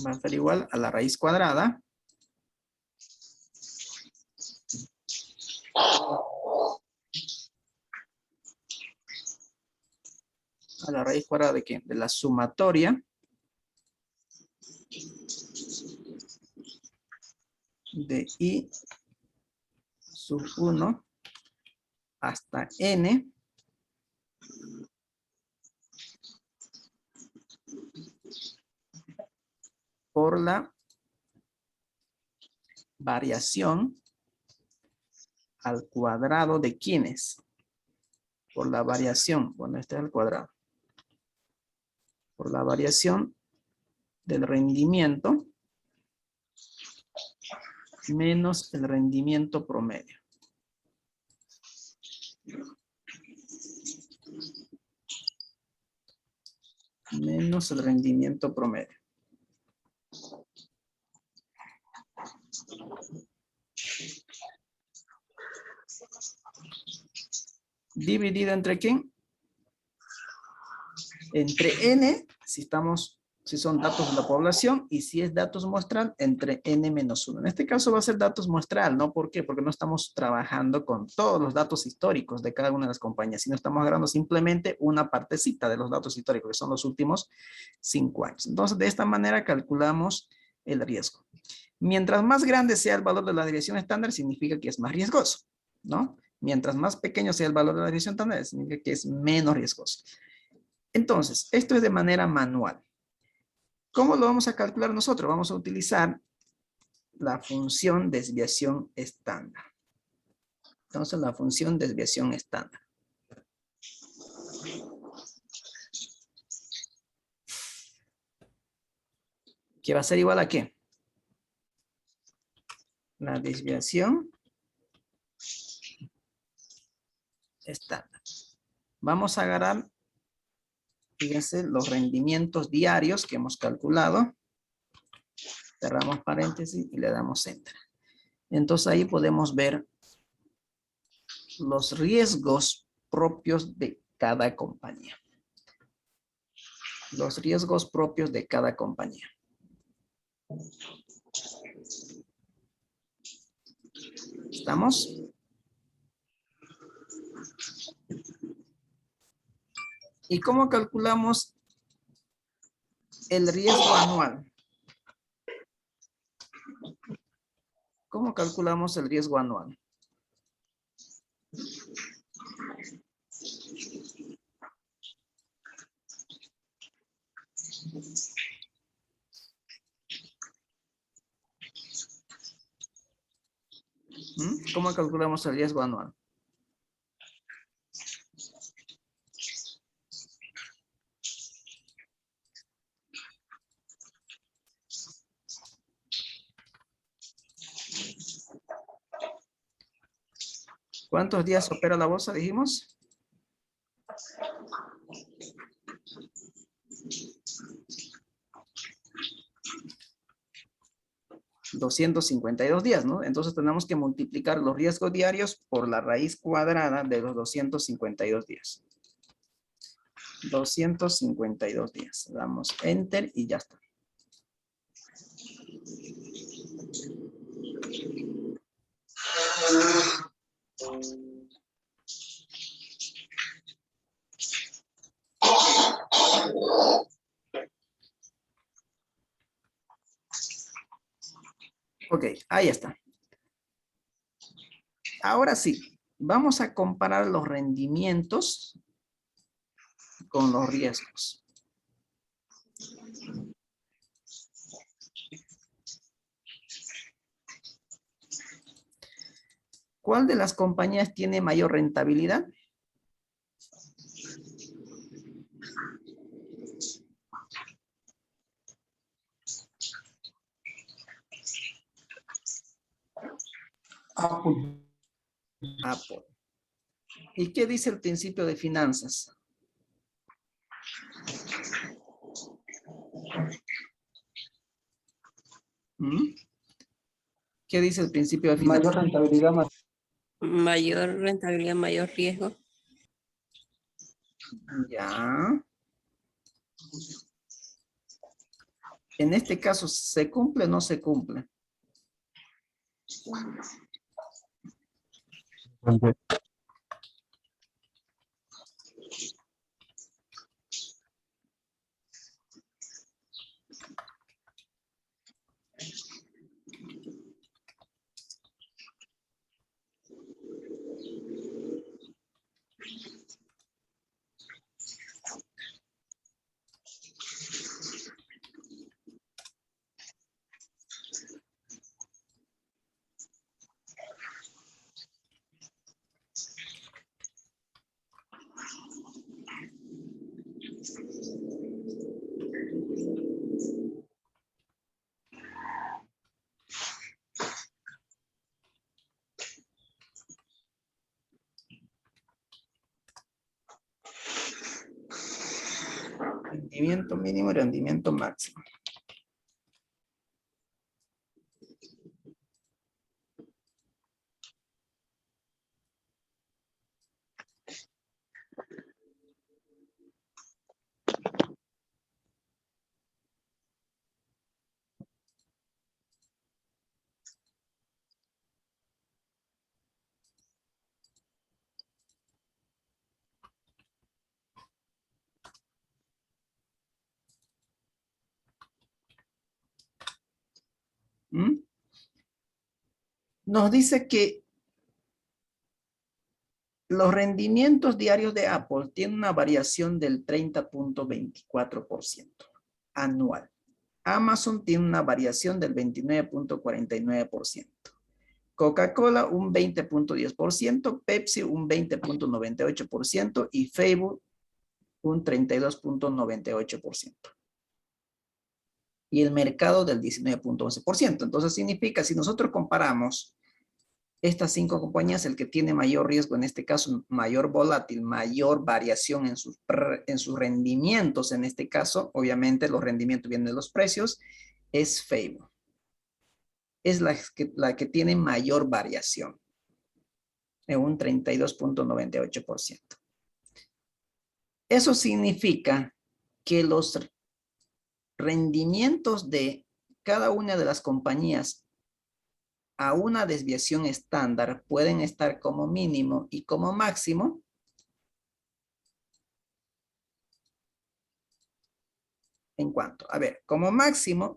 va a ser igual a la raíz cuadrada ¿de qué? De la sumatoria de I sub 1 hasta N por la variación al cuadrado de ¿quiénes? Por la variación, bueno, este es el cuadrado. Por la variación del rendimiento menos el rendimiento promedio. Menos el rendimiento promedio. ¿Dividido entre quién? Entre N, si son datos de la población, y si es datos muestral, entre N menos 1. En este caso va a ser datos muestral, ¿no? ¿Por qué? Porque no estamos trabajando con todos los datos históricos de cada una de las compañías, sino estamos agarrando simplemente una partecita de los datos históricos, que son los últimos 5 años. Entonces, de esta manera calculamos el riesgo. Mientras más grande sea el valor de la desviación estándar, significa que es más riesgoso, ¿no? Mientras más pequeño sea el valor de la desviación estándar, significa que es menos riesgoso. Entonces, esto es de manera manual. ¿Cómo lo vamos a calcular nosotros? Vamos a utilizar la función desviación estándar. Entonces, la función desviación estándar. ¿Que va a ser igual a qué? La desviación estándar. Vamos a agarrar, fíjense, los rendimientos diarios que hemos calculado. Cerramos paréntesis y le damos enter. Entonces ahí podemos ver los riesgos propios de cada compañía. Los riesgos propios de cada compañía. ¿Estamos? ¿Y cómo calculamos el riesgo anual? ¿Cómo calculamos el riesgo anual? ¿Cómo calculamos el riesgo anual? ¿Cuántos días opera la bolsa, dijimos? $252 días, ¿no? Entonces tenemos que multiplicar los riesgos diarios por la raíz cuadrada de los 252 días. 252 días. Damos enter y ya está. Ok, ahí está. Ahora sí, vamos a comparar los rendimientos con los riesgos. ¿Cuál de las compañías tiene mayor rentabilidad? Apple. Apple. ¿Y qué dice el principio de finanzas? ¿Qué dice el principio de finanzas? Mayor rentabilidad, Mayor rentabilidad, mayor riesgo. Ya. En este caso, ¿se cumple o no se cumple? Rendimiento mínimo y rendimiento máximo. ¿Mm? Nos dice que los rendimientos diarios de Apple tienen una variación del 30.24% anual. Amazon tiene una variación del 29.49%. Coca-Cola un 20.10%, Pepsi un 20.98% y Facebook un 32.98%. Y el mercado del 19.11%. Entonces significa, si nosotros comparamos estas 5 compañías, el que tiene mayor riesgo, en este caso mayor volátil, mayor variación en sus rendimientos, en este caso, obviamente los rendimientos vienen de los precios, es Facebook. Es la que tiene mayor variación, en un 32.98%. Eso significa que los rendimientos de cada una de las compañías a una desviación estándar pueden estar como mínimo y como máximo en cuanto, a ver, como máximo,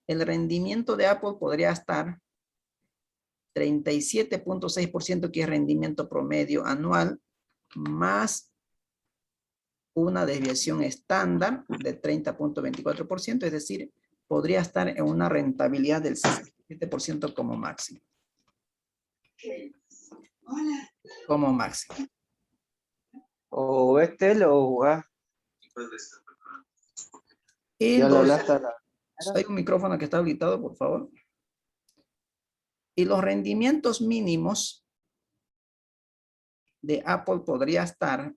el rendimiento de Apple podría estar 37.6%, que es rendimiento promedio anual, más una desviación estándar de 30.24%, es decir, podría estar en una rentabilidad del 67% como máximo. Como máximo. O Vestel o UA. Y Ya le los, hablaste a la... hay un micrófono que está habilitado, por favor. Y los rendimientos mínimos de Apple podría estar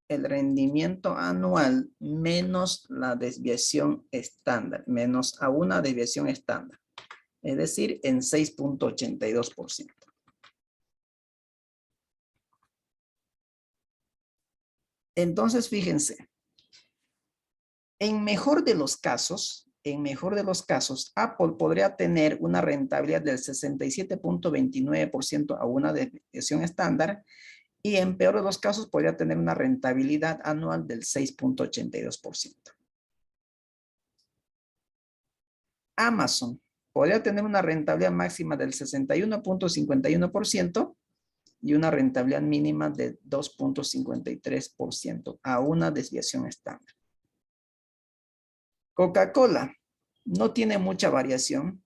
el rendimiento anual menos la desviación estándar, menos a una desviación estándar. Es decir, en 6.82%. Entonces, fíjense, en mejor de los casos, Apple podría tener una rentabilidad del 67.29% a una desviación estándar y en peor de los casos podría tener una rentabilidad anual del 6.82%. Amazon podría tener una rentabilidad máxima del 61.51% y una rentabilidad mínima de 2.53% a una desviación estándar. Coca-Cola no tiene mucha variación,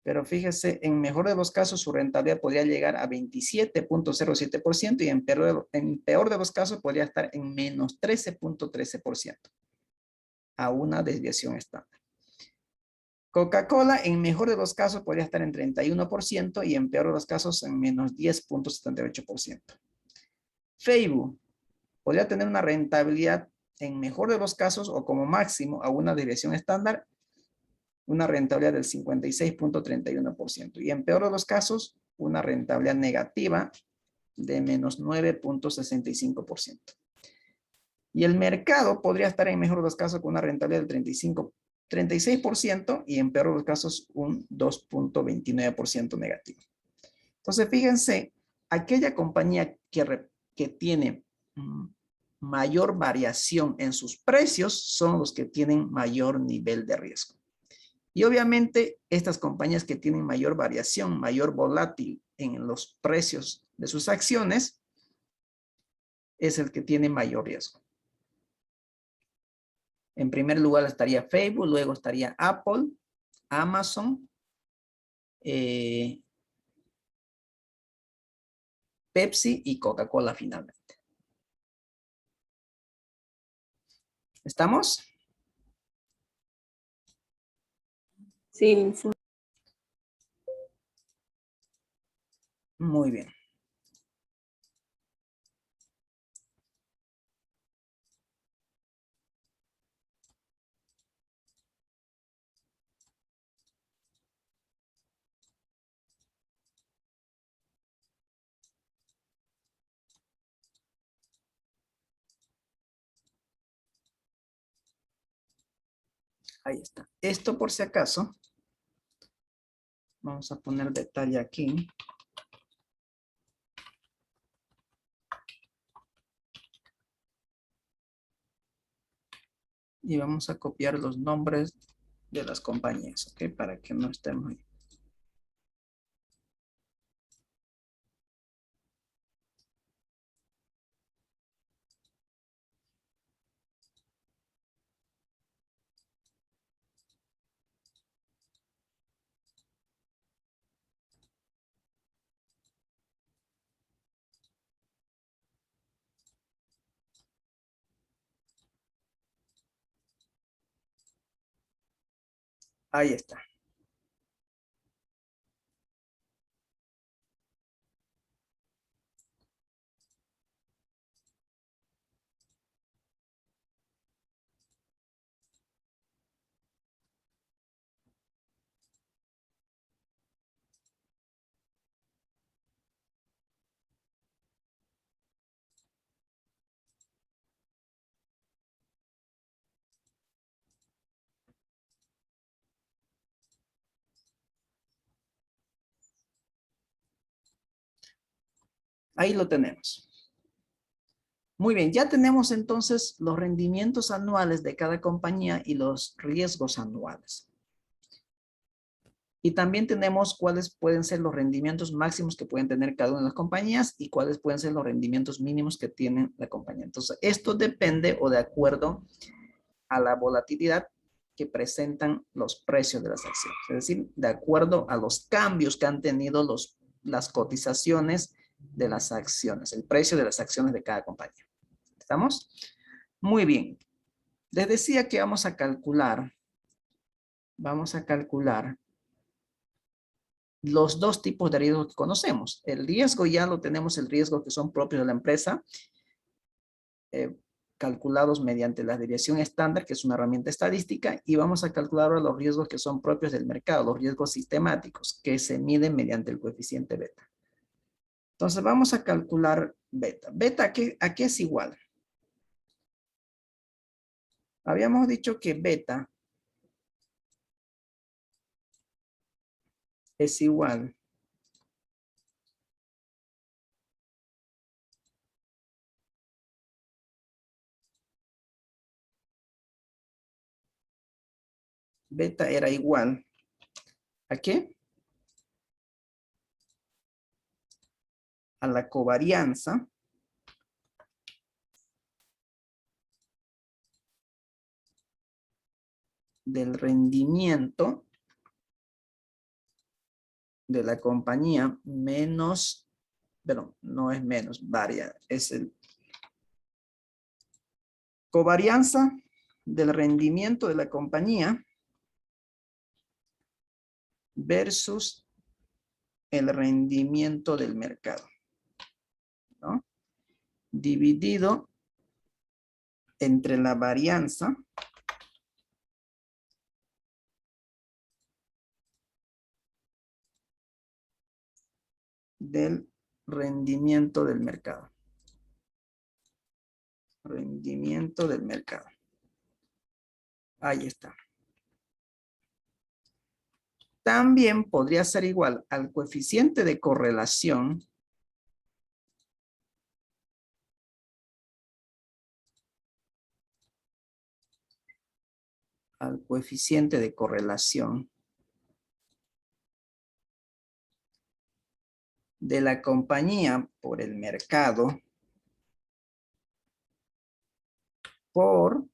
pero fíjese, en mejor de los casos su rentabilidad podría llegar a 27.07% y en peor de los casos podría estar en menos 13.13% a una desviación estándar. Coca-Cola en mejor de los casos podría estar en 31% y en peor de los casos en menos 10.78%. Facebook podría tener una rentabilidad en mejor de los casos o como máximo a una desviación estándar, una rentabilidad del 56.31% y en peor de los casos una rentabilidad negativa de menos 9.65%. Y el mercado podría estar en mejor de los casos con una rentabilidad del 36% y en peor de los casos un 2.29% negativo. Entonces, fíjense, aquella compañía que tiene mayor variación en sus precios son los que tienen mayor nivel de riesgo. Y obviamente estas compañías que tienen mayor variación, mayor volátil en los precios de sus acciones, es el que tiene mayor riesgo. En primer lugar estaría Facebook, luego estaría Apple, Amazon, Pepsi y Coca-Cola finalmente. ¿Estamos? Sí, sí. Muy bien. Ahí está. Esto por si acaso. Vamos a poner detalle aquí. Y vamos a copiar los nombres de las compañías, ¿ok? Para que no estemos ahí. Ahí está. Ahí lo tenemos. Muy bien, ya tenemos entonces los rendimientos anuales de cada compañía y los riesgos anuales. Y también tenemos cuáles pueden ser los rendimientos máximos que pueden tener cada una de las compañías y cuáles pueden ser los rendimientos mínimos que tiene la compañía. Entonces, esto depende o de acuerdo a la volatilidad que presentan los precios de las acciones. Es decir, de acuerdo a los cambios que han tenido las cotizaciones de las acciones, el precio de las acciones de cada compañía. ¿Estamos? Muy bien. Les decía que vamos a calcular los dos tipos de riesgos que conocemos. El riesgo ya lo tenemos, el riesgo que son propios de la empresa, calculados mediante la desviación estándar, que es una herramienta estadística, y vamos a calcular ahora los riesgos que son propios del mercado, los riesgos sistemáticos, que se miden mediante el coeficiente beta. Entonces vamos a calcular beta. ¿Beta a qué es igual? Habíamos dicho que beta es igual beta era igual ¿a qué? A la covarianza del rendimiento de la compañía menos, pero no es menos, varia, es el covarianza del rendimiento de la compañía versus el rendimiento del mercado, ¿no? Dividido entre la varianza del rendimiento del mercado. Rendimiento del mercado. Ahí está. También podría ser igual al coeficiente de correlación de la compañía por el mercado por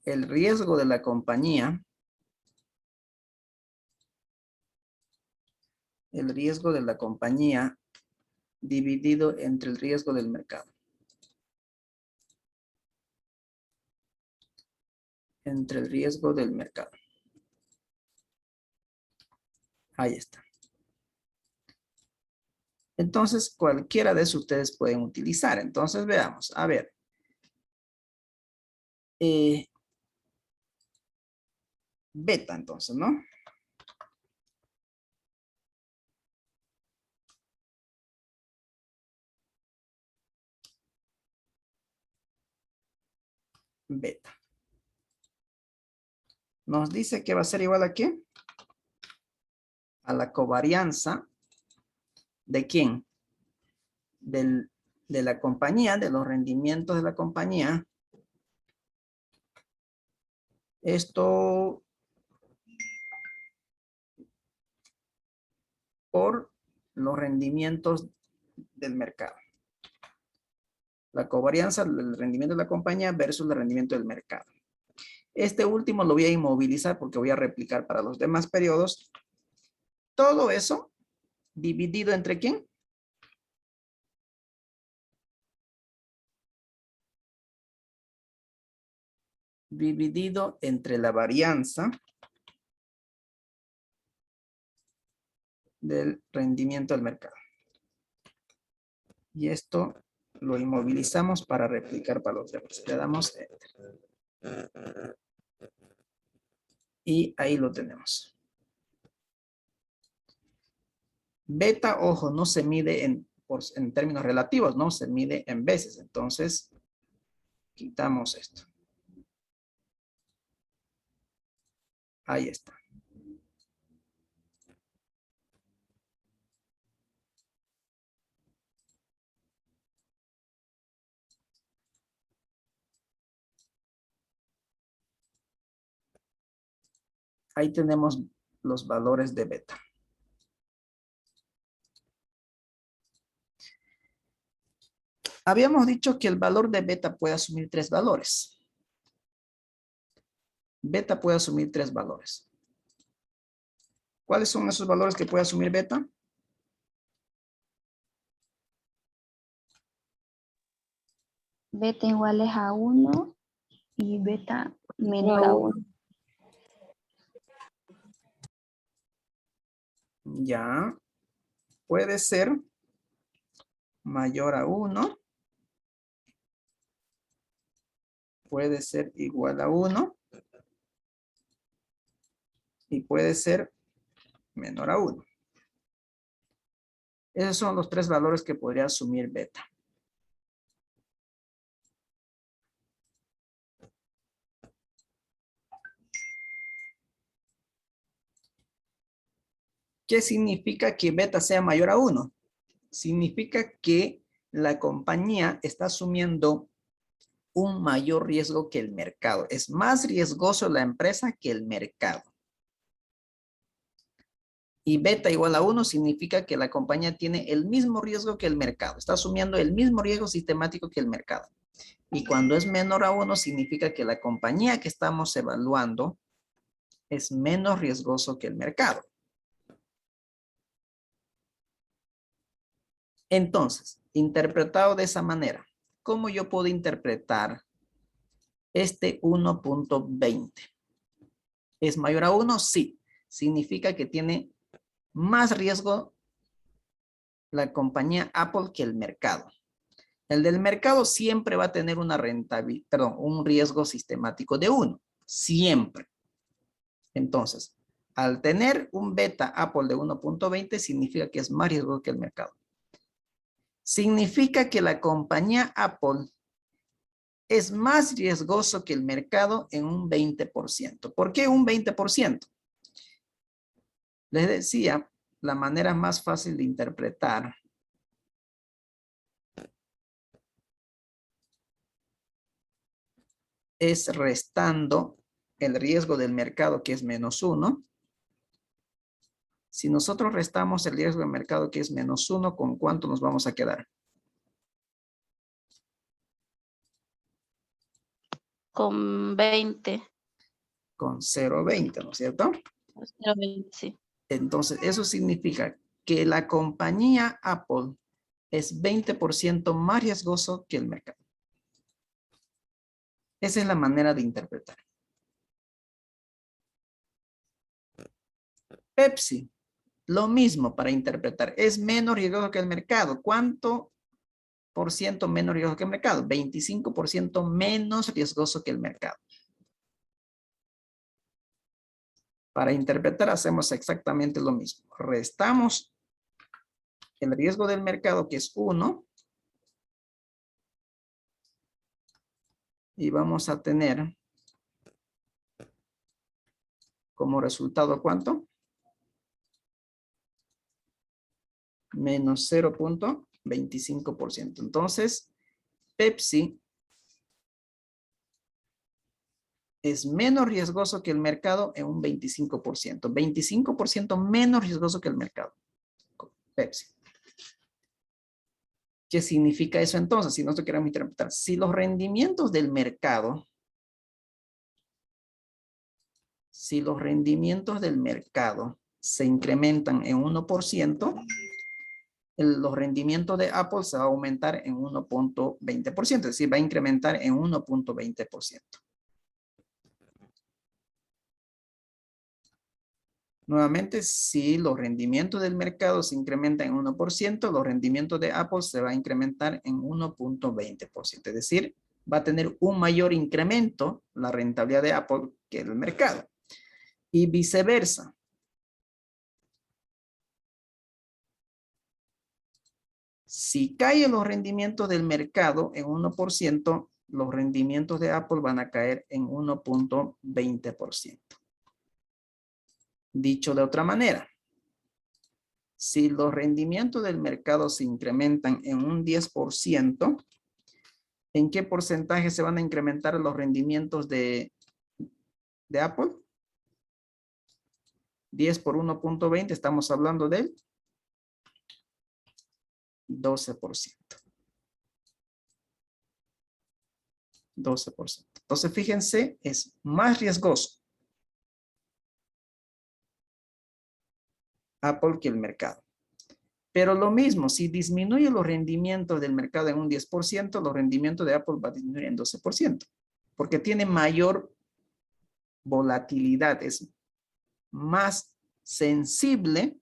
el riesgo de la compañía, dividido entre el riesgo del mercado. Entre el riesgo del mercado. Ahí está. Entonces, cualquiera de esos ustedes pueden utilizar. Entonces, veamos. A ver. Beta, entonces, ¿no? Beta. Nos dice que va a ser igual a ¿qué? A la covarianza. ¿De quién? De la compañía, de los rendimientos de la compañía. Esto por los rendimientos del mercado. La covarianza del rendimiento de la compañía versus el rendimiento del mercado. Este último lo voy a inmovilizar porque voy a replicar para los demás periodos. Todo eso dividido entre ¿quién? Dividido entre la varianza del rendimiento del mercado. Y esto lo inmovilizamos para replicar para los demás. Le damos Enter. Y ahí lo tenemos. Beta, ojo, no se mide en términos relativos, no se mide en veces. Entonces, quitamos esto. Ahí está. Ahí tenemos los valores de beta. Habíamos dicho que el valor de beta puede asumir 3 valores. Beta puede asumir 3 valores. ¿Cuáles son esos valores que puede asumir beta? Beta igual es a 1 y beta menor a 1. Ya. Puede ser mayor a 1. Puede ser igual a 1. Y puede ser menor a 1. Esos son los 3 valores que podría asumir beta. ¿Qué significa que beta sea mayor a 1? Significa que la compañía está asumiendo un mayor riesgo que el mercado. Es más riesgoso la empresa que el mercado. Y beta igual a 1 significa que la compañía tiene el mismo riesgo que el mercado. Está asumiendo el mismo riesgo sistemático que el mercado. Y cuando es menor a 1 significa que la compañía que estamos evaluando es menos riesgoso que el mercado. Entonces, interpretado de esa manera, ¿cómo yo puedo interpretar este 1.20? ¿Es mayor a 1? Sí. Significa que tiene más riesgo la compañía Apple que el mercado. El del mercado siempre va a tener una un riesgo sistemático de 1. Siempre. Entonces, Al tener un beta Apple de 1.20 significa que es más riesgoso que el mercado. Significa que la compañía Apple es más riesgoso que el mercado en un 20%. ¿Por qué un 20%? Les decía, la manera más fácil de interpretar es restando el riesgo del mercado, que es -1. Si nosotros restamos el riesgo del mercado, que es -1, ¿con cuánto nos vamos a quedar? Con 20. Con 0.20, ¿no es cierto? 0,20, sí. Entonces, eso significa que la compañía Apple es 20% más riesgoso que el mercado. Esa es la manera de interpretar. Pepsi, lo mismo para interpretar. Es menos riesgoso que el mercado. ¿Cuánto por ciento menos riesgoso que el mercado? 25% menos riesgoso que el mercado. Para interpretar hacemos exactamente lo mismo. Restamos el riesgo del mercado, que es 1. Y vamos a tener como resultado, ¿cuánto? Menos 0.25%. Entonces, Pepsi es menos riesgoso que el mercado en un 25%. 25% menos riesgoso que el mercado. Pepsi. ¿Qué significa eso entonces? Si nosotros queremos interpretar, si los rendimientos del mercado, se incrementan en 1%, los rendimientos de Apple se va a aumentar en 1.20%, es decir, va a incrementar en 1.20%. Nuevamente, si los rendimientos del mercado se incrementan en 1%, los rendimientos de Apple se va a incrementar en 1.20%. Es decir, va a tener un mayor incremento la rentabilidad de Apple que el mercado. Y viceversa. Si caen los rendimientos del mercado en 1%, los rendimientos de Apple van a caer en 1.20%. Dicho de otra manera, si los rendimientos del mercado se incrementan en un 10%, ¿en qué porcentaje se van a incrementar los rendimientos de Apple? 10 por 1.20, estamos hablando del 12%. 12%. Entonces, fíjense, es más riesgoso Apple que el mercado. Pero lo mismo, si disminuye los rendimientos del mercado en un 10%, los rendimientos de Apple va a disminuir en 12%, porque tiene mayor volatilidad, es más sensible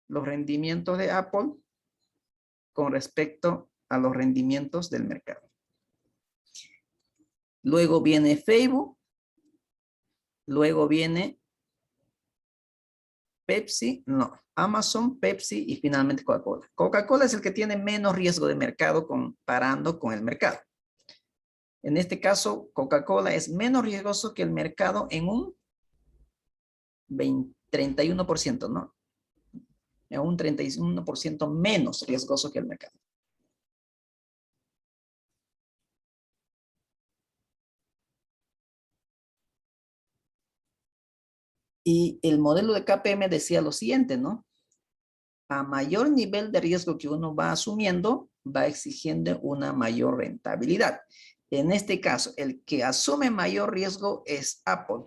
los rendimientos de Apple con respecto a los rendimientos del mercado. Luego viene Facebook, luego viene Pepsi, no, Amazon, Pepsi y finalmente Coca-Cola. Coca-Cola es el que tiene menos riesgo de mercado comparando con el mercado. En este caso, Coca-Cola es menos riesgoso que el mercado en un 31%, ¿no? En un 31% menos riesgoso que el mercado. Y el modelo de KPM decía lo siguiente, ¿no? A mayor nivel de riesgo que uno va asumiendo, va exigiendo una mayor rentabilidad. En este caso, el que asume mayor riesgo es Apple.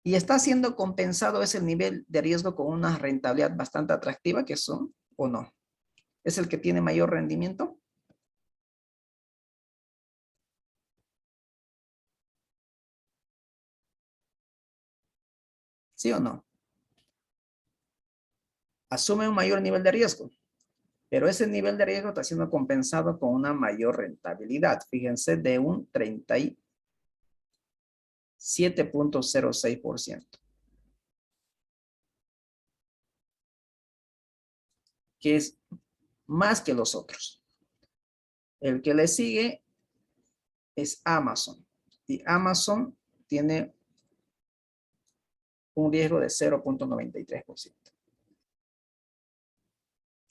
Y está siendo compensado ese nivel de riesgo con una rentabilidad bastante atractiva, que son, ¿o no? ¿Es el que tiene mayor rendimiento? ¿Sí o no? Asume un mayor nivel de riesgo, pero ese nivel de riesgo está siendo compensado con una mayor rentabilidad. Fíjense, de un 7.06%. Que es más que los otros. El que le sigue es Amazon. Y Amazon tiene un riesgo de 0.93%.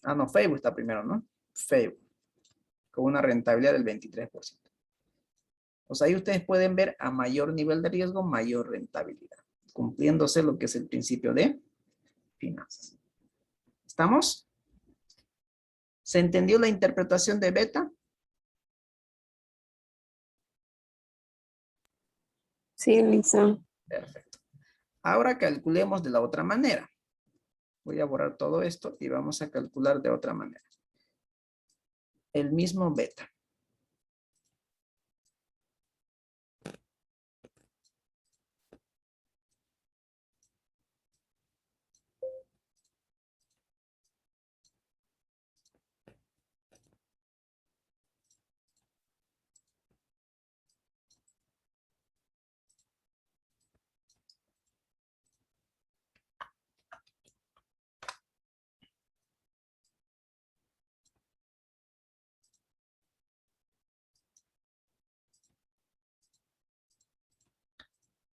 Ah, no, Facebook está primero, ¿no? Facebook, con una rentabilidad del 23%. O sea, ahí ustedes pueden ver a mayor nivel de riesgo, mayor rentabilidad, cumpliéndose lo que es el principio de finanzas. ¿Estamos? ¿Se entendió la interpretación de beta? Sí, Lisa. Perfecto. Ahora calculemos de la otra manera. Voy a borrar todo esto y vamos a calcular de otra manera. El mismo beta.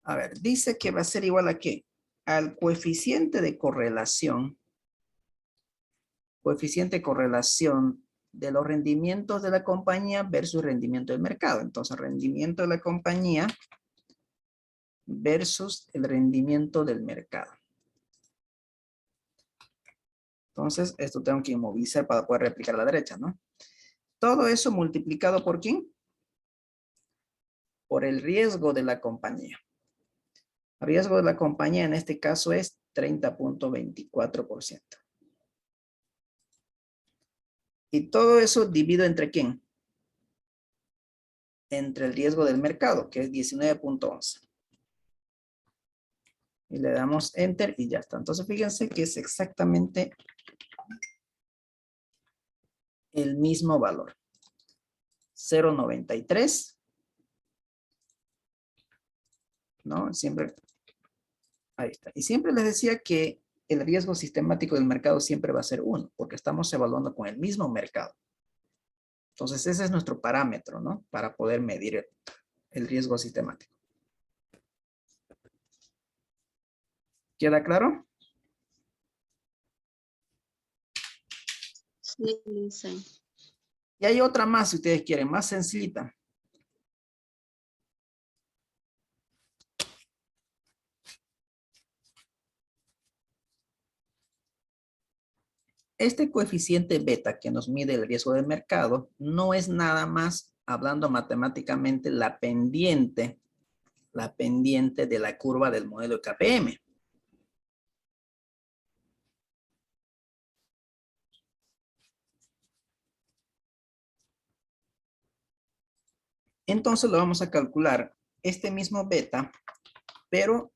A ver, dice que va a ser igual a ¿qué? Al coeficiente de correlación. Coeficiente de correlación de los rendimientos de la compañía versus rendimiento del mercado. Entonces, rendimiento de la compañía versus el rendimiento del mercado. Entonces, esto tengo que inmovilizar para poder replicar a la derecha, ¿no? Todo eso multiplicado ¿por quién? Por el riesgo de la compañía. El riesgo de la compañía en este caso es 30.24%. Y todo eso divido entre ¿quién? Entre el riesgo del mercado, que es 19.11. Y le damos Enter y ya está. Entonces fíjense que es exactamente el mismo valor. 0.93. ¿No? Siempre. Ahí está. Y siempre les decía que el riesgo sistemático del mercado siempre va a ser 1, porque estamos evaluando con el mismo mercado. Entonces ese es nuestro parámetro, ¿no? Para poder medir el riesgo sistemático. ¿Queda claro? Sí, Lisa. Y hay otra más, si ustedes quieren, más sencillita. Este coeficiente beta que nos mide el riesgo del mercado no es nada más, hablando matemáticamente, la pendiente de la curva del modelo KPM. Entonces lo vamos a calcular este mismo beta, pero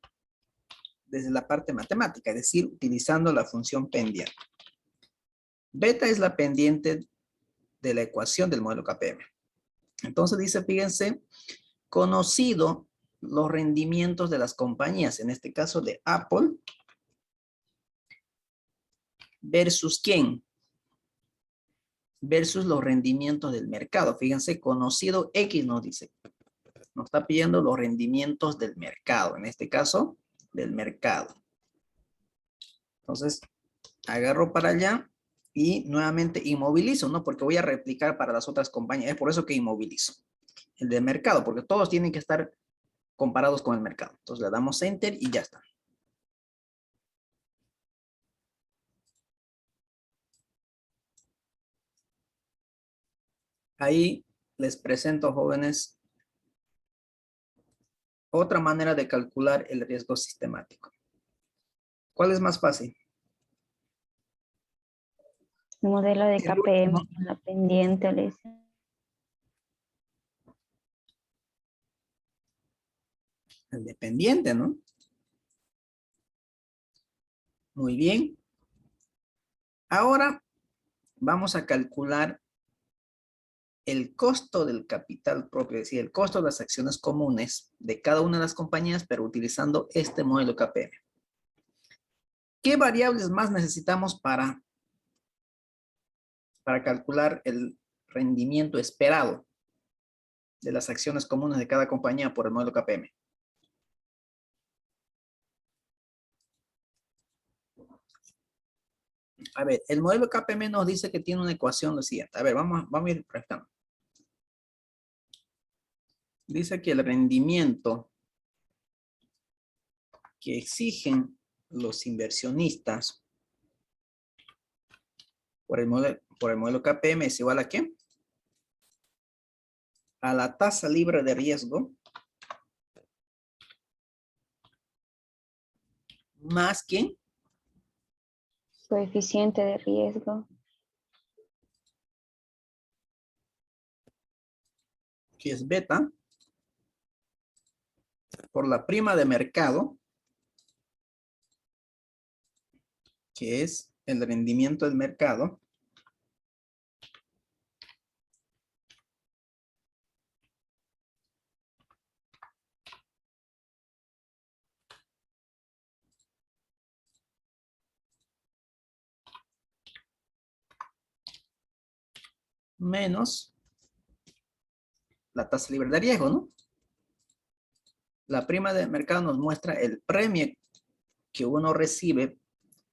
desde la parte matemática, es decir, utilizando la función pendiente. Beta es la pendiente de la ecuación del modelo KPM. Entonces dice, fíjense, conocido los rendimientos de las compañías, en este caso de Apple, versus ¿quién? Versus los rendimientos del mercado. Fíjense, conocido X nos dice. Nos está pidiendo los rendimientos del mercado, en este caso, del mercado. Entonces, agarro para allá y nuevamente inmovilizo, ¿no? Porque voy a replicar para las otras compañías. Es por eso que inmovilizo el de mercado, porque todos tienen que estar comparados con el mercado. Entonces le damos Enter y ya está. Ahí les presento, jóvenes, otra manera de calcular el riesgo sistemático. ¿Cuál es más fácil? El modelo de El KPM último. con la pendiente, Lisa. El dependiente, ¿no? Muy bien. Ahora vamos a calcular el costo del capital propio, es decir, el costo de las acciones comunes de cada una de las compañías, pero utilizando este modelo KPM. ¿Qué variables más necesitamos para calcular el rendimiento esperado de las acciones comunes de cada compañía por el modelo KPM? A ver, el modelo KPM nos dice que tiene una ecuación lo siguiente. A ver, vamos a ir prestando. Dice que el rendimiento que exigen los inversionistas por el modelo KPM es igual a ¿qué? A la tasa libre de riesgo más ¿quién? Coeficiente de riesgo. Que es beta, por la prima de mercado, que es el rendimiento del mercado, menos la tasa libre de riesgo, ¿no? La prima de mercado nos muestra el premio que uno recibe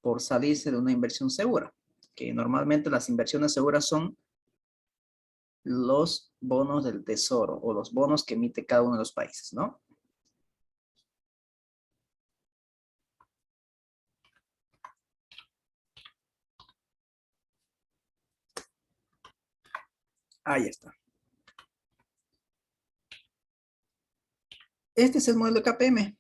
por salirse de una inversión segura, que normalmente las inversiones seguras son los bonos del tesoro o los bonos que emite cada uno de los países, ¿no? Ahí está. Este es el modelo KPM.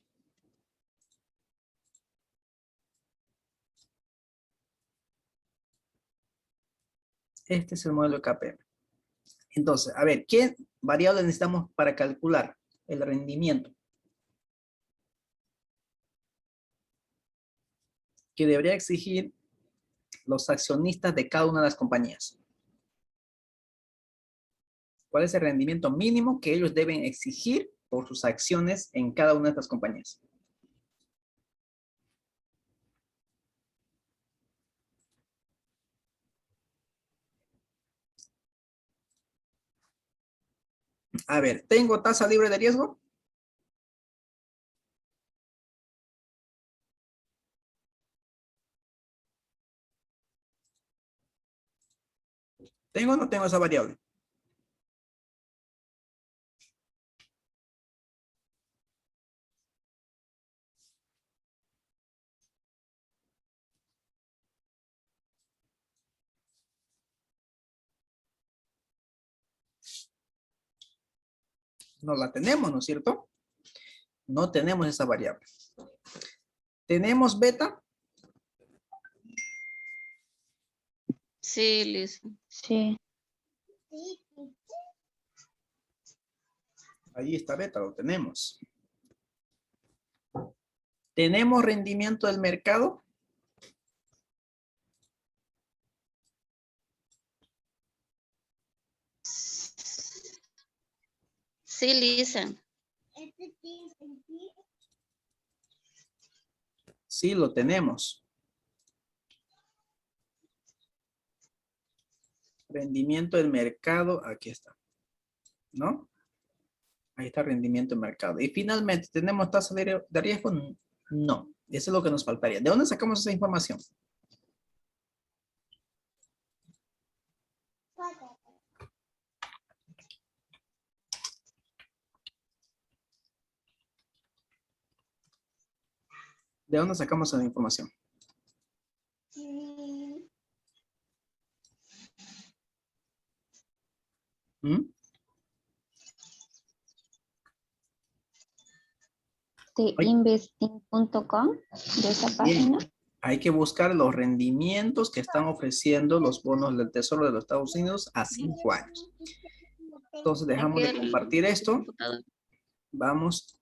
Este es el modelo KPM. Entonces, a ver, ¿qué variables necesitamos para calcular el rendimiento que debería exigir los accionistas de cada una de las compañías? ¿Cuál es el rendimiento mínimo que ellos deben exigir por sus acciones en cada una de estas compañías? A ver, ¿tengo tasa libre de riesgo? ¿Tengo o no tengo esa variable? No la tenemos, ¿no es cierto? No tenemos esa variable. ¿Tenemos beta? Sí, Liz. Sí. Ahí está beta, lo tenemos. ¿Tenemos rendimiento del mercado? Sí, Liz. Sí, lo tenemos. Rendimiento del mercado, aquí está. ¿No? Ahí está rendimiento del mercado. Y finalmente, ¿tenemos tasa de riesgo? No. Eso es lo que nos faltaría. ¿De dónde sacamos esa información? ¿De dónde sacamos esa información? ¿Mm? De Ay. investing.com, de esa Bien. página. Hay que buscar los rendimientos que están ofreciendo los bonos del Tesoro de los Estados Unidos a 5 años. Entonces dejamos de compartir esto. Vamos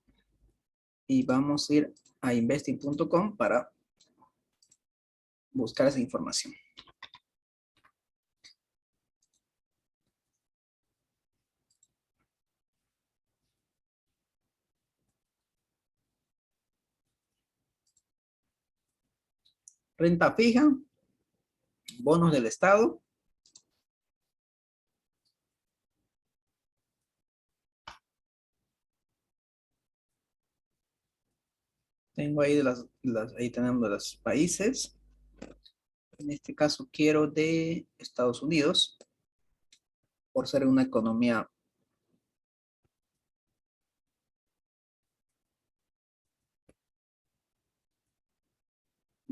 a ir a investing.com para buscar esa información. Renta fija, bonos del Estado. Tengo ahí ahí tenemos los países. En este caso quiero de Estados Unidos, por ser una economía.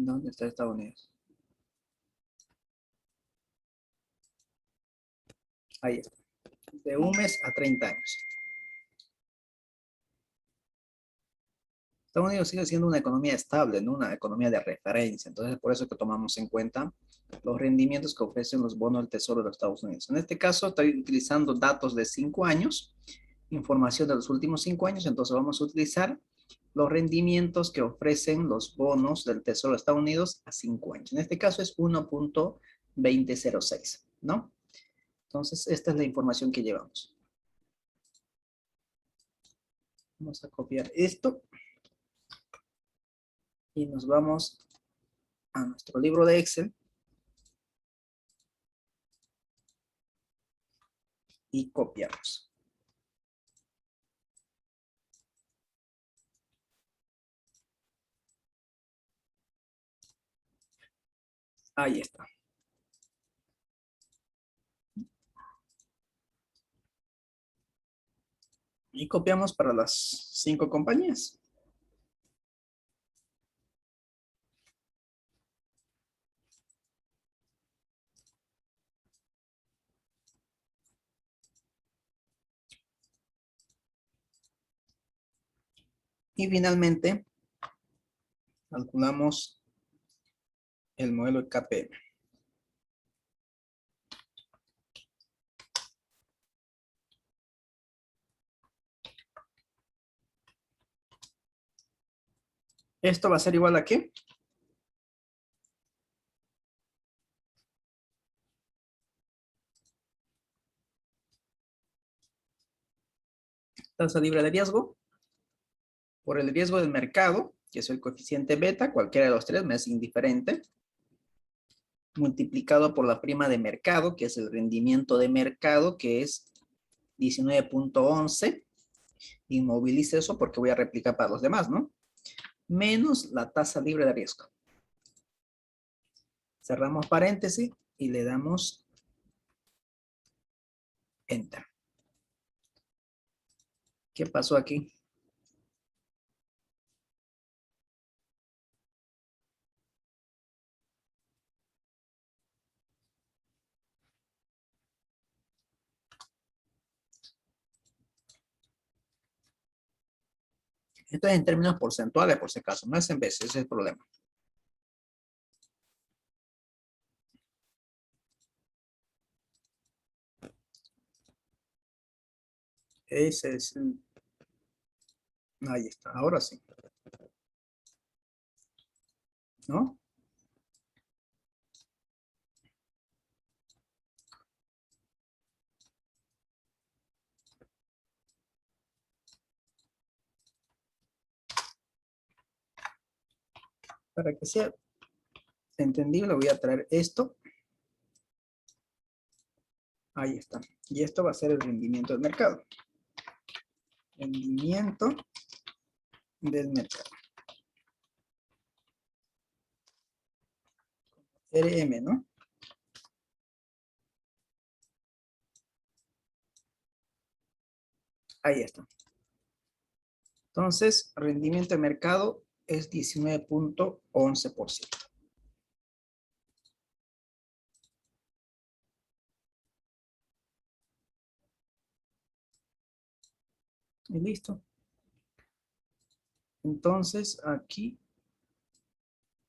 ¿Dónde está Estados Unidos? Ahí está. De un mes a 30 años. Estados Unidos sigue siendo una economía estable, ¿no? Una economía de referencia. Entonces, por eso es que tomamos en cuenta los rendimientos que ofrecen los bonos del Tesoro de los Estados Unidos. En este caso, estoy utilizando datos de 5 años, información de los últimos 5 años. Entonces, vamos a utilizar los rendimientos que ofrecen los bonos del Tesoro de Estados Unidos a 5 años. En este caso es 1.2006, ¿no? Entonces, esta es la información que llevamos. Vamos a copiar esto. Y nos vamos a nuestro libro de Excel. Y copiamos. Ahí está. Y copiamos para las 5 compañías. Y finalmente, calculamos el modelo de KPM. ¿Esto va a ser igual a qué? Tasa libre de riesgo por el riesgo del mercado, que es el coeficiente beta, cualquiera de los tres me es indiferente, multiplicado por la prima de mercado, que es el rendimiento de mercado, que es 19.11. Inmovilice eso porque voy a replicar para los demás, ¿no? Menos la tasa libre de riesgo. Cerramos paréntesis y le damos Enter. ¿Qué pasó aquí? Esto es en términos porcentuales, por si acaso, no es en veces, ese es el problema. Ese es el... Ahí está, ahora sí. ¿No? Para que sea entendible, voy a traer esto. Ahí está. Y esto va a ser el rendimiento del mercado. Rendimiento del mercado. RM, ¿no? Ahí está. Entonces, rendimiento de mercado es 19.11%. Y listo. Entonces, aquí,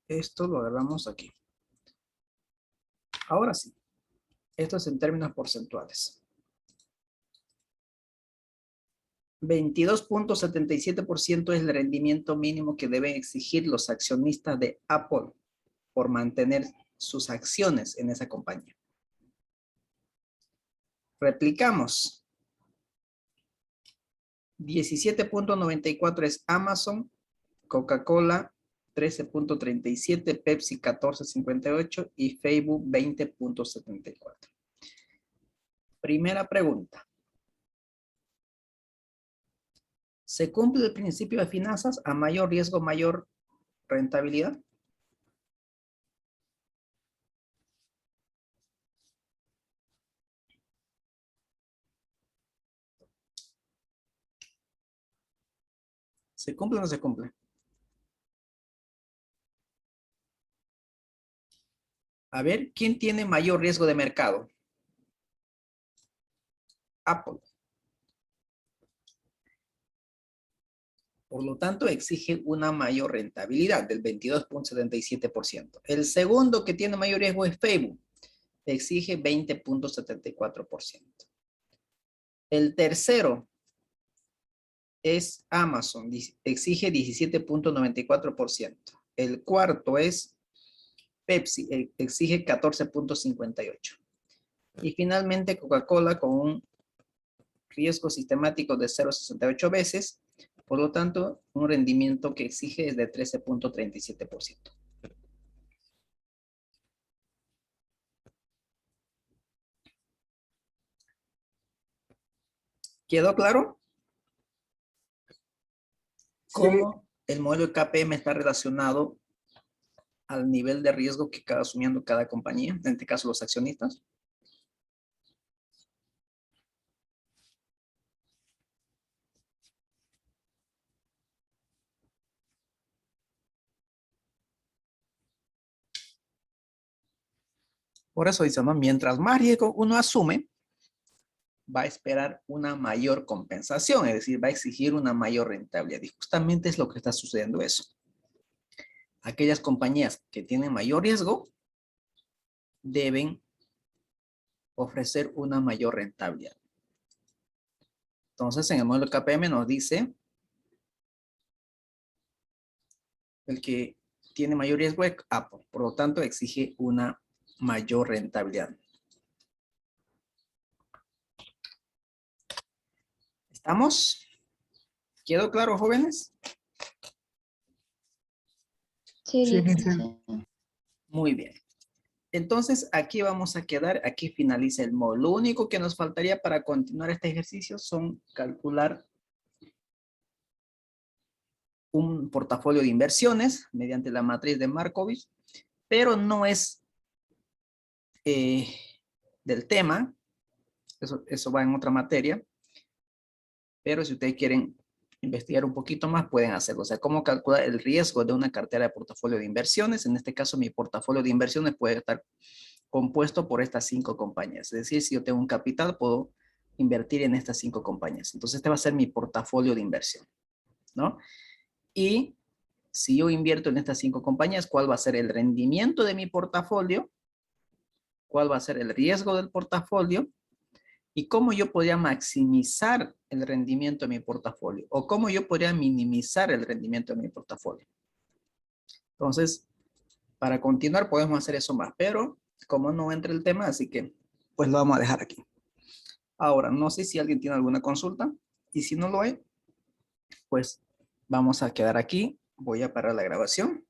esto lo agarramos aquí. Ahora sí. Esto es en términos porcentuales. 22.77% es el rendimiento mínimo que deben exigir los accionistas de Apple por mantener sus acciones en esa compañía. Replicamos. 17.94 es Amazon, Coca-Cola 13.37, Pepsi 14.58 y Facebook 20.74. Primera pregunta. ¿Se cumple el principio de finanzas? A mayor riesgo, mayor rentabilidad. ¿Se cumple o no se cumple? A ver, ¿quién tiene mayor riesgo de mercado? Apple. Por lo tanto, exige una mayor rentabilidad del 22.77%. El segundo que tiene mayor riesgo es Facebook. Exige 20.74%. El tercero es Amazon. Exige 17.94%. El cuarto es Pepsi. Exige 14.58%. Y finalmente Coca-Cola con un riesgo sistemático de 0.68 veces. Por lo tanto, un rendimiento que exige es de 13.37%. ¿Quedó claro? ¿Cómo el modelo de KPM está relacionado al nivel de riesgo que está asumiendo cada compañía? En este caso, los accionistas. Por eso dice, ¿no? Mientras más riesgo uno asume, va a esperar una mayor compensación, es decir, va a exigir una mayor rentabilidad. Y justamente es lo que está sucediendo eso. Aquellas compañías que tienen mayor riesgo deben ofrecer una mayor rentabilidad. Entonces, en el modelo KPM nos dice el que tiene mayor riesgo es Apple, por lo tanto exige una mayor rentabilidad. ¿Estamos? ¿Quedó claro, jóvenes? Sí, Sí, licenciado. Muy bien. Entonces, aquí vamos a quedar, aquí finaliza el módulo. Lo único que nos faltaría para continuar este ejercicio son calcular un portafolio de inversiones mediante la matriz de Markovich, pero no es del tema, eso va en otra materia, pero si ustedes quieren investigar un poquito más, pueden hacerlo. O sea, cómo calcular el riesgo de una cartera de portafolio de inversiones. En este caso, mi portafolio de inversiones puede estar compuesto por estas 5 compañías. Es decir, si yo tengo un capital, puedo invertir en estas 5 compañías. Entonces, este va a ser mi portafolio de inversión, ¿no? Y si yo invierto en estas 5 compañías, ¿cuál va a ser el rendimiento de mi portafolio? ¿Cuál va a ser el riesgo del portafolio? ¿Y cómo yo podría maximizar el rendimiento de mi portafolio? ¿O cómo yo podría minimizar el rendimiento de mi portafolio? Entonces, para continuar podemos hacer eso más, pero como no entra el tema, así que pues lo vamos a dejar aquí. Ahora, no sé si alguien tiene alguna consulta, y si no lo hay, pues vamos a quedar aquí. Voy a parar la grabación.